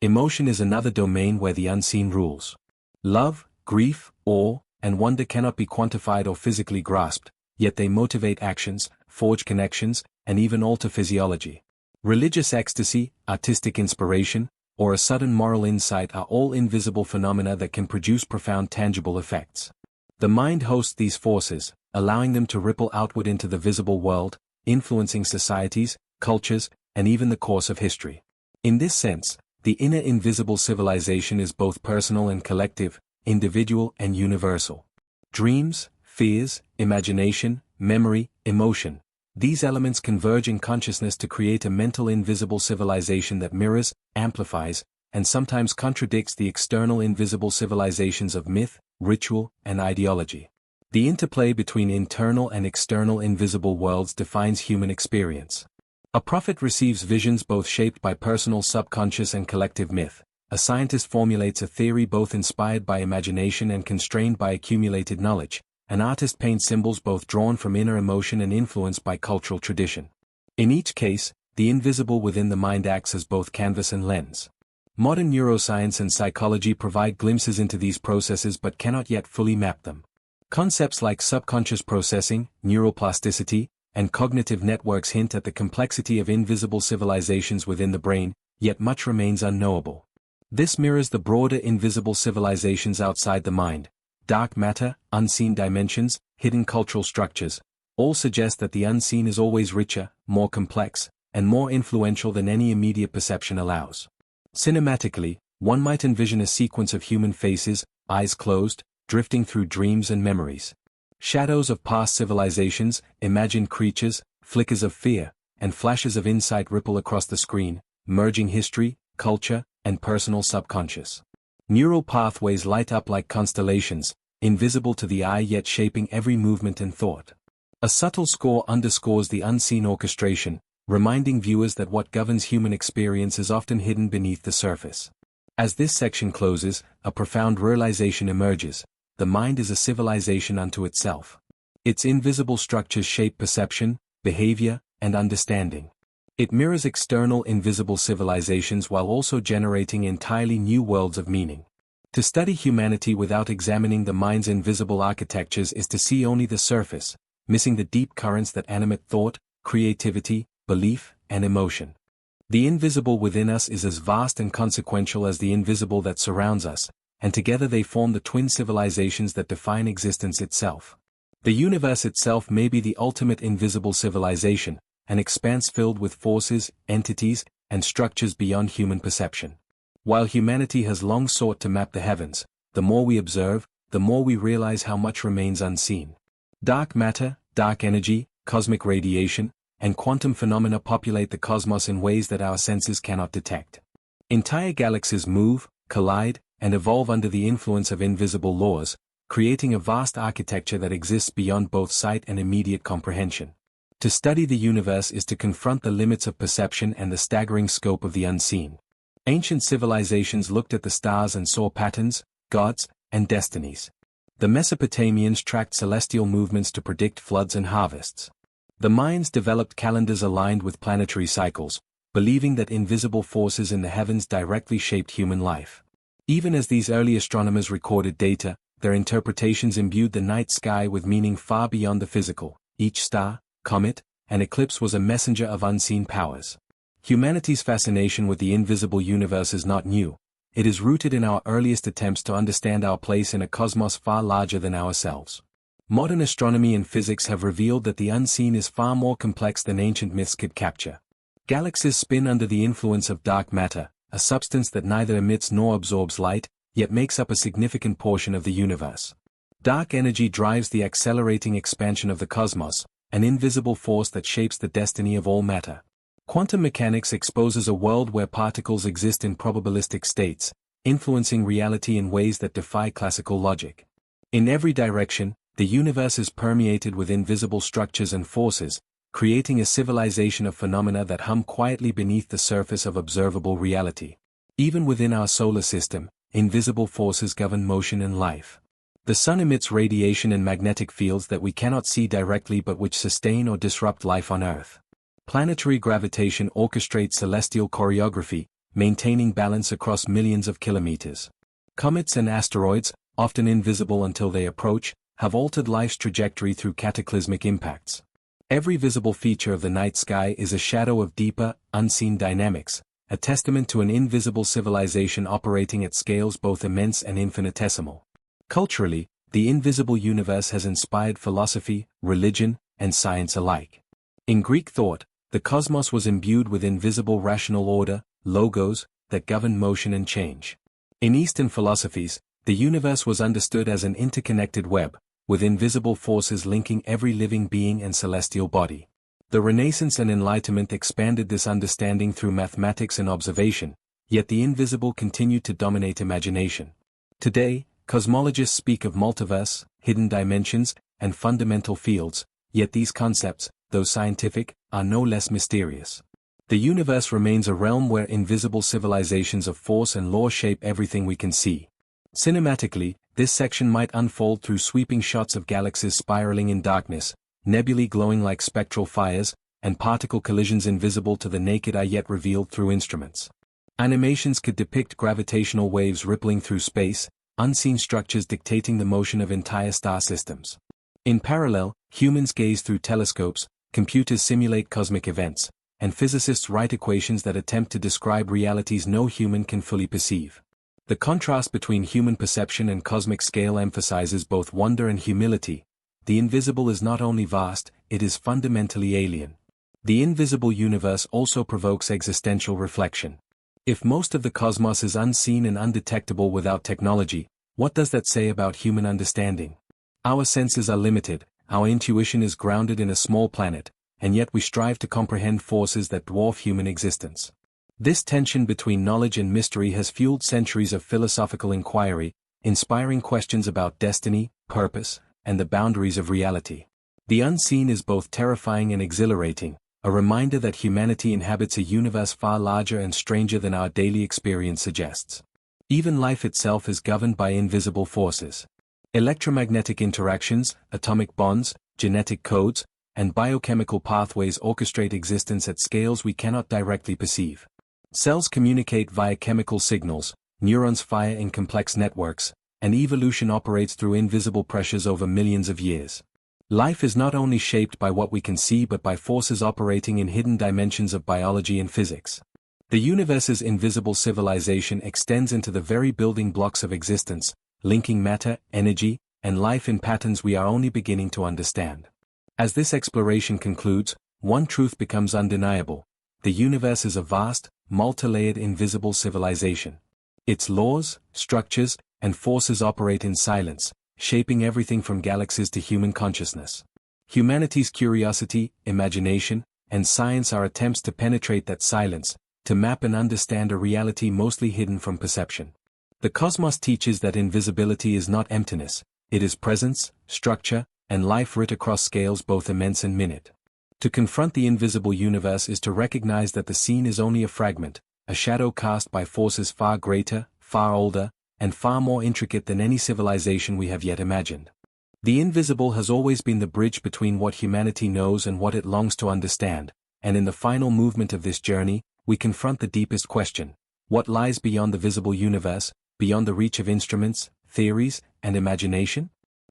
Emotion is another domain where the unseen rules. Love, grief, awe, and wonder cannot be quantified or physically grasped, yet they motivate actions, forge connections, and even alter physiology. Religious ecstasy, artistic inspiration, or a sudden moral insight are all invisible phenomena that can produce profound tangible effects. The mind hosts these forces, allowing them to ripple outward into the visible world, influencing societies, cultures, and even the course of history. In this sense, the inner invisible civilization is both personal and collective, individual and universal. Dreams, fears, imagination, memory, emotion. These elements converge in consciousness to create a mental invisible civilization that mirrors, amplifies, and sometimes contradicts the external invisible civilizations of myth, ritual, and ideology. The interplay between internal and external invisible worlds defines human experience. A prophet receives visions both shaped by personal subconscious and collective myth. A scientist formulates a theory both inspired by imagination and constrained by accumulated knowledge. An artist paints symbols both drawn from inner emotion and influenced by cultural tradition. In each case, the invisible within the mind acts as both canvas and lens. Modern neuroscience and psychology provide glimpses into these processes but cannot yet fully map them. Concepts like subconscious processing, neuroplasticity, and cognitive networks hint at the complexity of invisible civilizations within the brain, yet much remains unknowable. This mirrors the broader invisible civilizations outside the mind. Dark matter, unseen dimensions, hidden cultural structures, all suggest that the unseen is always richer, more complex, and more influential than any immediate perception allows. Cinematically, one might envision a sequence of human faces, eyes closed, drifting through dreams and memories. Shadows of past civilizations, imagined creatures, flickers of fear, and flashes of insight ripple across the screen, merging history, culture, and personal subconscious. Neural pathways light up like constellations, invisible to the eye yet shaping every movement and thought. A subtle score underscores the unseen orchestration, reminding viewers that what governs human experience is often hidden beneath the surface. As this section closes, a profound realization emerges: the mind is a civilization unto itself. Its invisible structures shape perception, behavior, and understanding. It mirrors external invisible civilizations while also generating entirely new worlds of meaning. To study humanity without examining the mind's invisible architectures is to see only the surface, missing the deep currents that animate thought, creativity, belief, and emotion. The invisible within us is as vast and consequential as the invisible that surrounds us, and together they form the twin civilizations that define existence itself. The universe itself may be the ultimate invisible civilization, an expanse filled with forces, entities, and structures beyond human perception. While humanity has long sought to map the heavens, the more we observe, the more we realize how much remains unseen. Dark matter, dark energy, cosmic radiation, and quantum phenomena populate the cosmos in ways that our senses cannot detect. Entire galaxies move, collide, and evolve under the influence of invisible laws, creating a vast architecture that exists beyond both sight and immediate comprehension. To study the universe is to confront the limits of perception and the staggering scope of the unseen. Ancient civilizations looked at the stars and saw patterns, gods, and destinies. The Mesopotamians tracked celestial movements to predict floods and harvests. The Mayans developed calendars aligned with planetary cycles, believing that invisible forces in the heavens directly shaped human life. Even as these early astronomers recorded data, their interpretations imbued the night sky with meaning far beyond the physical. Each star, comet, and eclipse was a messenger of unseen powers. Humanity's fascination with the invisible universe is not new. It is rooted in our earliest attempts to understand our place in a cosmos far larger than ourselves. Modern astronomy and physics have revealed that the unseen is far more complex than ancient myths could capture. Galaxies spin under the influence of dark matter, a substance that neither emits nor absorbs light, yet makes up a significant portion of the universe. Dark energy drives the accelerating expansion of the cosmos, an invisible force that shapes the destiny of all matter. Quantum mechanics exposes a world where particles exist in probabilistic states, influencing reality in ways that defy classical logic. In every direction, the universe is permeated with invisible structures and forces, creating a civilization of phenomena that hum quietly beneath the surface of observable reality. Even within our solar system, invisible forces govern motion and life. The sun emits radiation and magnetic fields that we cannot see directly but which sustain or disrupt life on Earth. Planetary gravitation orchestrates celestial choreography, maintaining balance across millions of kilometers. Comets and asteroids, often invisible until they approach, have altered life's trajectory through cataclysmic impacts. Every visible feature of the night sky is a shadow of deeper, unseen dynamics, a testament to an invisible civilization operating at scales both immense and infinitesimal. Culturally, the invisible universe has inspired philosophy, religion, and science alike. In Greek thought, the cosmos was imbued with invisible rational order, logos, that govern motion and change. In Eastern philosophies, the universe was understood as an interconnected web, with invisible forces linking every living being and celestial body. The Renaissance and Enlightenment expanded this understanding through mathematics and observation, yet the invisible continued to dominate imagination. Today, cosmologists speak of multiverse, hidden dimensions, and fundamental fields, yet these concepts, though scientific, are no less mysterious. The universe remains a realm where invisible civilizations of force and law shape everything we can see. Cinematically, this section might unfold through sweeping shots of galaxies spiraling in darkness, nebulae glowing like spectral fires, and particle collisions invisible to the naked eye yet revealed through instruments. Animations could depict gravitational waves rippling through space, unseen structures dictating the motion of entire star systems. In parallel, humans gaze through telescopes, computers simulate cosmic events, and physicists write equations that attempt to describe realities no human can fully perceive. The contrast between human perception and cosmic scale emphasizes both wonder and humility. The invisible is not only vast, it is fundamentally alien. The invisible universe also provokes existential reflection. If most of the cosmos is unseen and undetectable without technology, what does that say about human understanding? Our senses are limited, our intuition is grounded in a small planet, and yet we strive to comprehend forces that dwarf human existence. This tension between knowledge and mystery has fueled centuries of philosophical inquiry, inspiring questions about destiny, purpose, and the boundaries of reality. The unseen is both terrifying and exhilarating, a reminder that humanity inhabits a universe far larger and stranger than our daily experience suggests. Even life itself is governed by invisible forces. Electromagnetic interactions, atomic bonds, genetic codes, and biochemical pathways orchestrate existence at scales we cannot directly perceive. Cells communicate via chemical signals, neurons fire in complex networks, and evolution operates through invisible pressures over millions of years. Life is not only shaped by what we can see but by forces operating in hidden dimensions of biology and physics. The universe's invisible civilization extends into the very building blocks of existence, linking matter, energy, and life in patterns we are only beginning to understand. As this exploration concludes, one truth becomes undeniable: the universe is a vast, multi-layered invisible civilization. Its laws, structures, and forces operate in silence, shaping everything from galaxies to human consciousness. Humanity's curiosity, imagination, and science are attempts to penetrate that silence, to map and understand a reality mostly hidden from perception. The cosmos teaches that invisibility is not emptiness, it is presence, structure, and life writ across scales both immense and minute. To confront the invisible universe is to recognize that the scene is only a fragment, a shadow cast by forces far greater, far older, and far more intricate than any civilization we have yet imagined. The invisible has always been the bridge between what humanity knows and what it longs to understand, and in the final movement of this journey, we confront the deepest question: what lies beyond the visible universe, beyond the reach of instruments, theories, and imagination?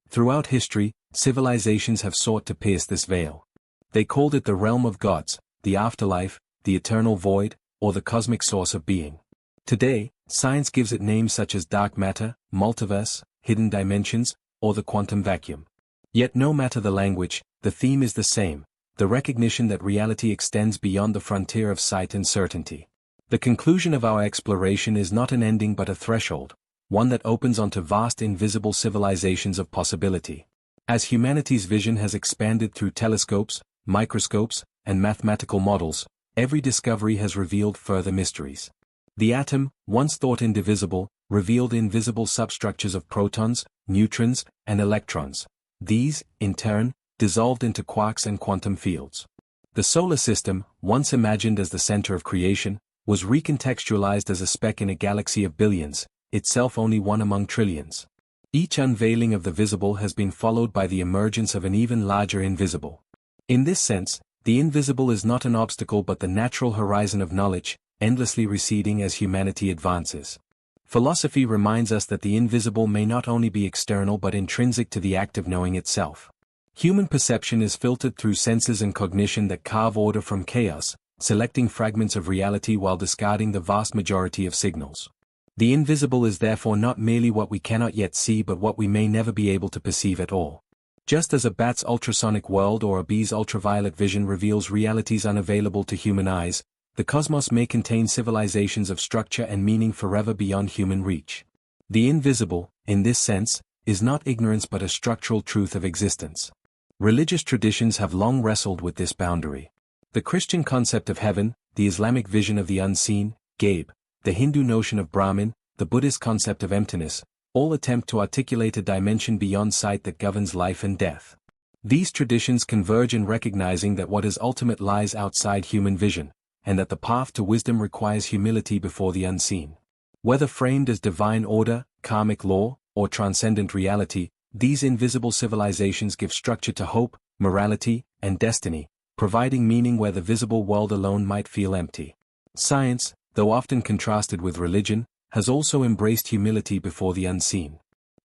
Throughout history, civilizations have sought to pierce this veil. They called it the realm of gods, the afterlife, the eternal void, or the cosmic source of being. Today, science gives it names such as dark matter, multiverse, hidden dimensions, or the quantum vacuum. Yet no matter the language, the theme is the same: the recognition that reality extends beyond the frontier of sight and certainty. The conclusion of our exploration is not an ending but a threshold, one that opens onto vast invisible civilizations of possibility. As humanity's vision has expanded through telescopes, microscopes, and mathematical models, every discovery has revealed further mysteries. The atom, once thought indivisible, revealed invisible substructures of protons, neutrons, and electrons. These, in turn, dissolved into quarks and quantum fields. The solar system, once imagined as the center of creation, was recontextualized as a speck in a galaxy of billions, itself only one among trillions. Each unveiling of the visible has been followed by the emergence of an even larger invisible. In this sense, the invisible is not an obstacle but the natural horizon of knowledge, endlessly receding as humanity advances. Philosophy reminds us that the invisible may not only be external but intrinsic to the act of knowing itself. Human perception is filtered through senses and cognition that carve order from chaos, selecting fragments of reality while discarding the vast majority of signals. The invisible is therefore not merely what we cannot yet see but what we may never be able to perceive at all. Just as a bat's ultrasonic world or a bee's ultraviolet vision reveals realities unavailable to human eyes, the cosmos may contain civilizations of structure and meaning forever beyond human reach. The invisible, in this sense, is not ignorance but a structural truth of existence. Religious traditions have long wrestled with this boundary. The Christian concept of heaven, the Islamic vision of the unseen, Gabe, the Hindu notion of Brahman, the Buddhist concept of emptiness, all attempt to articulate a dimension beyond sight that governs life and death. These traditions converge in recognizing that what is ultimate lies outside human vision, and that the path to wisdom requires humility before the unseen. Whether framed as divine order, karmic law, or transcendent reality, these invisible civilizations give structure to hope, morality, and destiny, providing meaning where the visible world alone might feel empty. Science, though often contrasted with religion, has also embraced humility before the unseen.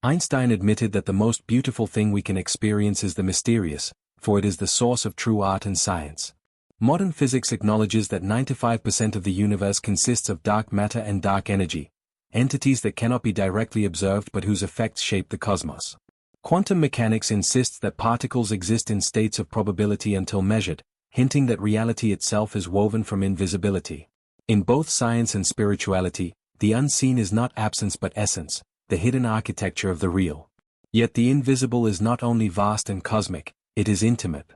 Einstein admitted that the most beautiful thing we can experience is the mysterious, for it is the source of true art and science. Modern physics acknowledges that 95% of the universe consists of dark matter and dark energy, entities that cannot be directly observed but whose effects shape the cosmos. Quantum mechanics insists that particles exist in states of probability until measured, hinting that reality itself is woven from invisibility. In both science and spirituality, the unseen is not absence but essence, the hidden architecture of the real. Yet the invisible is not only vast and cosmic, it is intimate.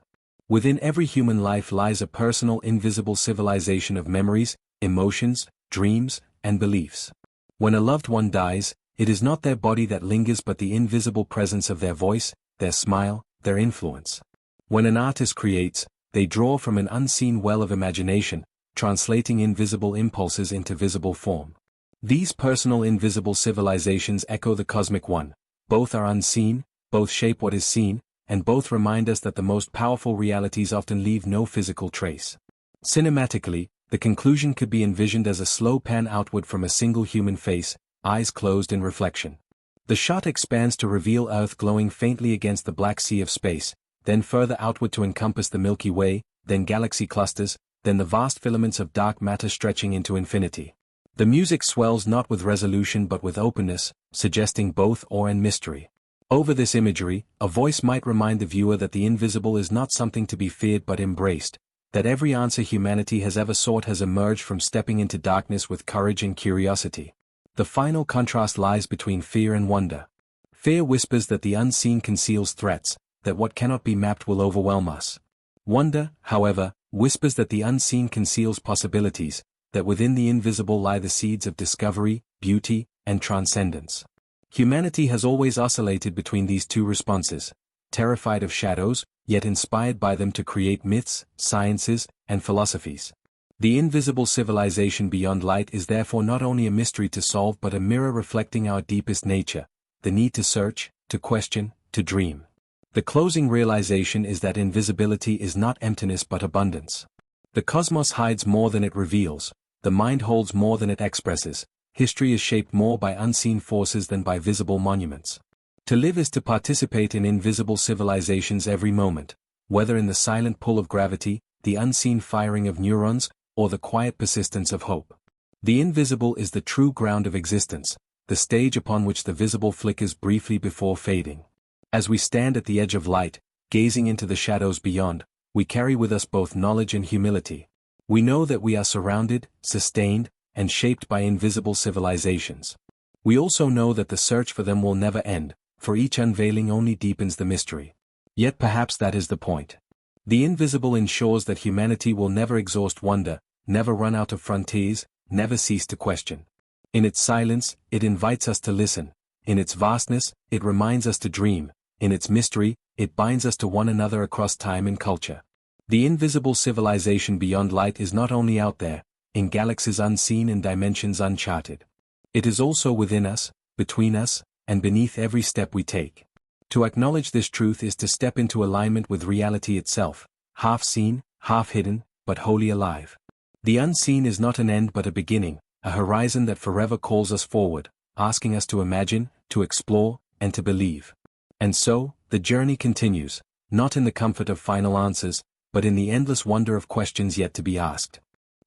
Within every human life lies a personal invisible civilization of memories, emotions, dreams, and beliefs. When a loved one dies, it is not their body that lingers but the invisible presence of their voice, their smile, their influence. When an artist creates, they draw from an unseen well of imagination, translating invisible impulses into visible form. These personal invisible civilizations echo the cosmic one. Both are unseen, both shape what is seen, and both remind us that the most powerful realities often leave no physical trace. Cinematically, the conclusion could be envisioned as a slow pan outward from a single human face, eyes closed in reflection. The shot expands to reveal Earth glowing faintly against the black sea of space, then further outward to encompass the Milky Way, then galaxy clusters, then the vast filaments of dark matter stretching into infinity. The music swells not with resolution but with openness, suggesting both awe and mystery. Over this imagery, a voice might remind the viewer that the invisible is not something to be feared but embraced, that every answer humanity has ever sought has emerged from stepping into darkness with courage and curiosity. The final contrast lies between fear and wonder. Fear whispers that the unseen conceals threats, that what cannot be mapped will overwhelm us. Wonder, however, whispers that the unseen conceals possibilities, that within the invisible lie the seeds of discovery, beauty, and transcendence. Humanity has always oscillated between these two responses, terrified of shadows, yet inspired by them to create myths, sciences, and philosophies. The invisible civilization beyond light is therefore not only a mystery to solve but a mirror reflecting our deepest nature, the need to search, to question, to dream. The closing realization is that invisibility is not emptiness but abundance. The cosmos hides more than it reveals, the mind holds more than it expresses, history is shaped more by unseen forces than by visible monuments. To live is to participate in invisible civilizations every moment, whether in the silent pull of gravity, the unseen firing of neurons, or the quiet persistence of hope. The invisible is the true ground of existence, the stage upon which the visible flickers briefly before fading. As we stand at the edge of light, gazing into the shadows beyond, we carry with us both knowledge and humility. We know that we are surrounded, sustained, and shaped by invisible civilizations. We also know that the search for them will never end, for each unveiling only deepens the mystery. Yet perhaps that is the point. The invisible ensures that humanity will never exhaust wonder, never run out of frontiers, never cease to question. In its silence, it invites us to listen. In its vastness, it reminds us to dream. In its mystery, it binds us to one another across time and culture. The invisible civilization beyond light is not only out there, in galaxies unseen and dimensions uncharted. It is also within us, between us, and beneath every step we take. To acknowledge this truth is to step into alignment with reality itself, half seen, half hidden, but wholly alive. The unseen is not an end but a beginning, a horizon that forever calls us forward, asking us to imagine, to explore, and to believe. And so, the journey continues, not in the comfort of final answers, but in the endless wonder of questions yet to be asked.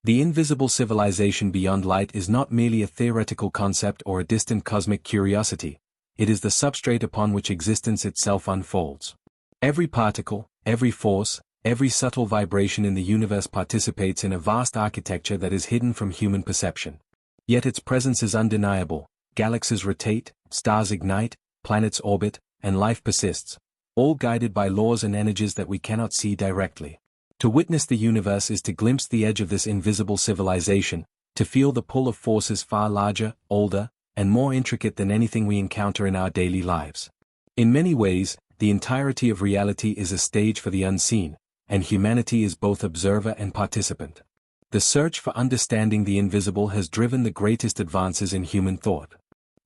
The invisible civilization beyond light is not merely a theoretical concept or a distant cosmic curiosity, it is the substrate upon which existence itself unfolds. Every particle, every force, every subtle vibration in the universe participates in a vast architecture that is hidden from human perception. Yet its presence is undeniable, galaxies rotate, stars ignite, planets orbit, and life persists, all guided by laws and energies that we cannot see directly. To witness the universe is to glimpse the edge of this invisible civilization, to feel the pull of forces far larger, older, and more intricate than anything we encounter in our daily lives. In many ways, the entirety of reality is a stage for the unseen, and humanity is both observer and participant. The search for understanding the invisible has driven the greatest advances in human thought.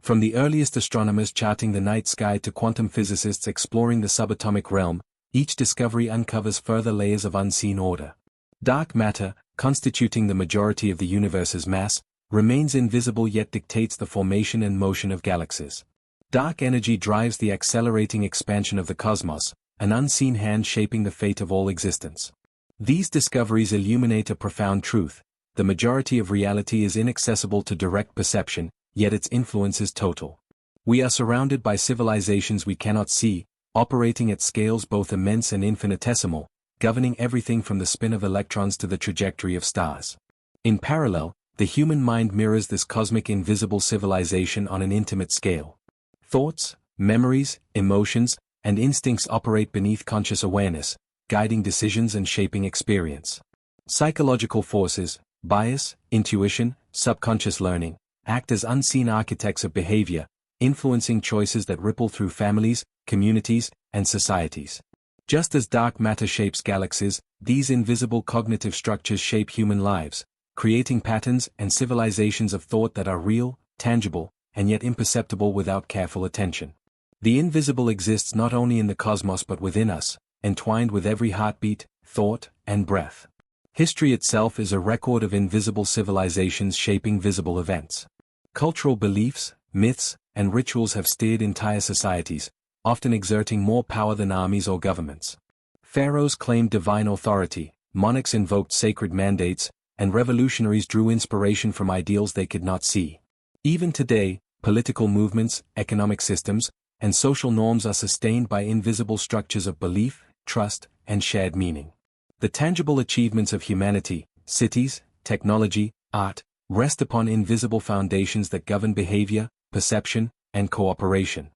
From the earliest astronomers charting the night sky to quantum physicists exploring the subatomic realm, each discovery uncovers further layers of unseen order. Dark matter, constituting the majority of the universe's mass, remains invisible yet dictates the formation and motion of galaxies. Dark energy drives the accelerating expansion of the cosmos, an unseen hand shaping the fate of all existence. These discoveries illuminate a profound truth: the majority of reality is inaccessible to direct perception, yet its influence is total. We are surrounded by civilizations we cannot see, operating at scales both immense and infinitesimal, governing everything from the spin of electrons to the trajectory of stars. In parallel, the human mind mirrors this cosmic invisible civilization on an intimate scale. Thoughts, memories, emotions, and instincts operate beneath conscious awareness, guiding decisions and shaping experience. Psychological forces, bias, intuition, subconscious learning, act as unseen architects of behavior, influencing choices that ripple through families, communities, and societies. Just as dark matter shapes galaxies, these invisible cognitive structures shape human lives, creating patterns and civilizations of thought that are real, tangible, and yet imperceptible without careful attention. The invisible exists not only in the cosmos but within us, entwined with every heartbeat, thought, and breath. History itself is a record of invisible civilizations shaping visible events. Cultural beliefs, myths, and rituals have steered entire societies, often exerting more power than armies or governments. Pharaohs claimed divine authority, monarchs invoked sacred mandates, and revolutionaries drew inspiration from ideals they could not see. Even today, political movements, economic systems, and social norms are sustained by invisible structures of belief, trust, and shared meaning. The tangible achievements of humanity, cities, technology, art, rest upon invisible foundations that govern behavior, perception, and cooperation.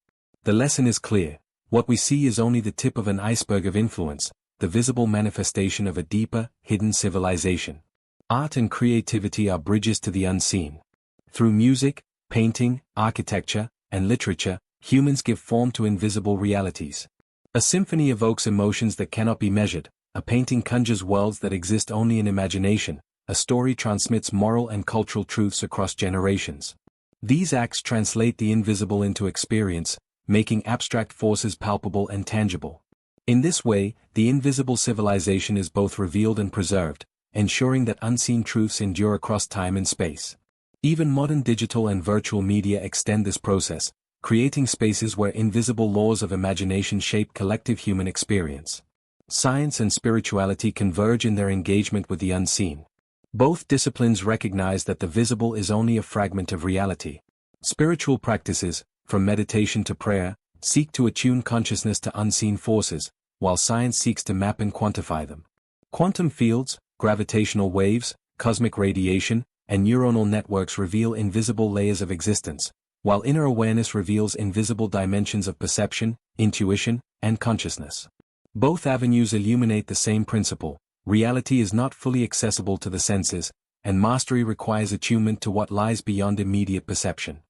The lesson is clear: What we see is only the tip of an iceberg of influence, the visible manifestation of a deeper, hidden civilization. Art and creativity are bridges to the unseen. Through music, painting, architecture, and literature, humans give form to invisible realities. A symphony evokes emotions that cannot be measured, a painting conjures worlds that exist only in imagination, a story transmits moral and cultural truths across generations. These acts translate the invisible into experience, making abstract forces palpable and tangible. In this way, the invisible civilization is both revealed and preserved, ensuring that unseen truths endure across time and space. Even modern digital and virtual media extend this process, creating spaces where invisible laws of imagination shape collective human experience. Science and spirituality converge in their engagement with the unseen. Both disciplines recognize that the visible is only a fragment of reality. Spiritual practices, from meditation to prayer, seek to attune consciousness to unseen forces, while science seeks to map and quantify them. Quantum fields, gravitational waves, cosmic radiation, and neuronal networks reveal invisible layers of existence, while inner awareness reveals invisible dimensions of perception, intuition, and consciousness. Both avenues illuminate the same principle: reality is not fully accessible to the senses, and mastery requires attunement to what lies beyond immediate perception.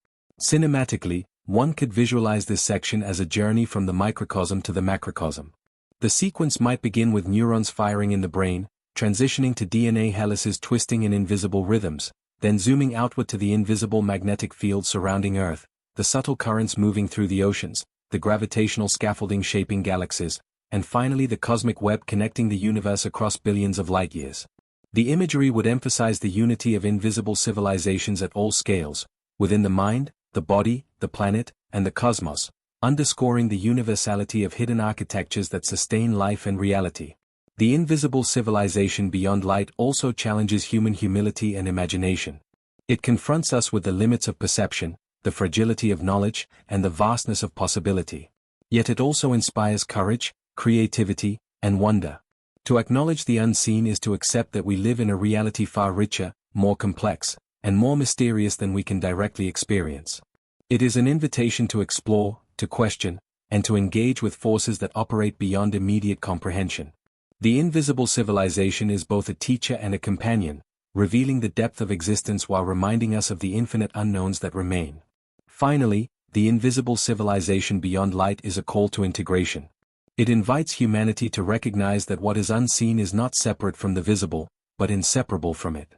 Cinematically, one could visualize this section as a journey from the microcosm to the macrocosm. The sequence might begin with neurons firing in the brain, transitioning to DNA helices twisting in invisible rhythms, then zooming outward to the invisible magnetic field surrounding Earth, the subtle currents moving through the oceans, the gravitational scaffolding shaping galaxies, and finally the cosmic web connecting the universe across billions of light-years. The imagery would emphasize the unity of invisible civilizations at all scales, within the mind, the body, the planet, and the cosmos, underscoring the universality of hidden architectures that sustain life and reality. The invisible civilization beyond light also challenges human humility and imagination. It confronts us with the limits of perception, the fragility of knowledge, and the vastness of possibility. Yet it also inspires courage, creativity, and wonder. To acknowledge the unseen is to accept that we live in a reality far richer, more complex, and more mysterious than we can directly experience. It is an invitation to explore, to question, and to engage with forces that operate beyond immediate comprehension. The invisible civilization is both a teacher and a companion, revealing the depth of existence while reminding us of the infinite unknowns that remain. Finally, the invisible civilization beyond light is a call to integration. It invites humanity to recognize that what is unseen is not separate from the visible, but inseparable from it.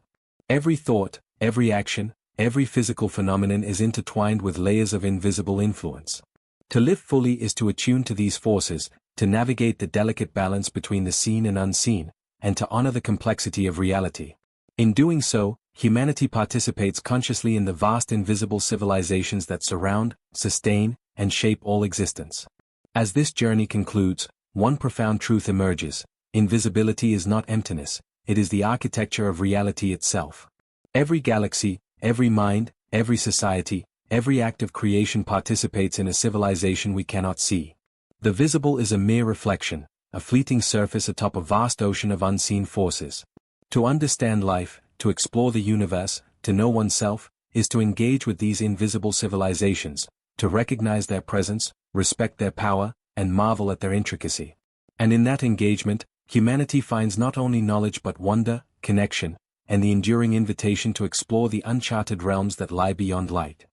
Every thought, every action, every physical phenomenon is intertwined with layers of invisible influence. To live fully is to attune to these forces, to navigate the delicate balance between the seen and unseen, and to honor the complexity of reality. In doing so, humanity participates consciously in the vast invisible civilizations that surround, sustain, and shape all existence. As this journey concludes, one profound truth emerges: invisibility is not emptiness, it is the architecture of reality itself. Every galaxy, every mind, every society, every act of creation participates in a civilization we cannot see. The visible is a mere reflection, a fleeting surface atop a vast ocean of unseen forces. To understand life, to explore the universe, to know oneself, is to engage with these invisible civilizations, to recognize their presence, respect their power, and marvel at their intricacy. And in that engagement, humanity finds not only knowledge but wonder, connection, and the enduring invitation to explore the uncharted realms that lie beyond light.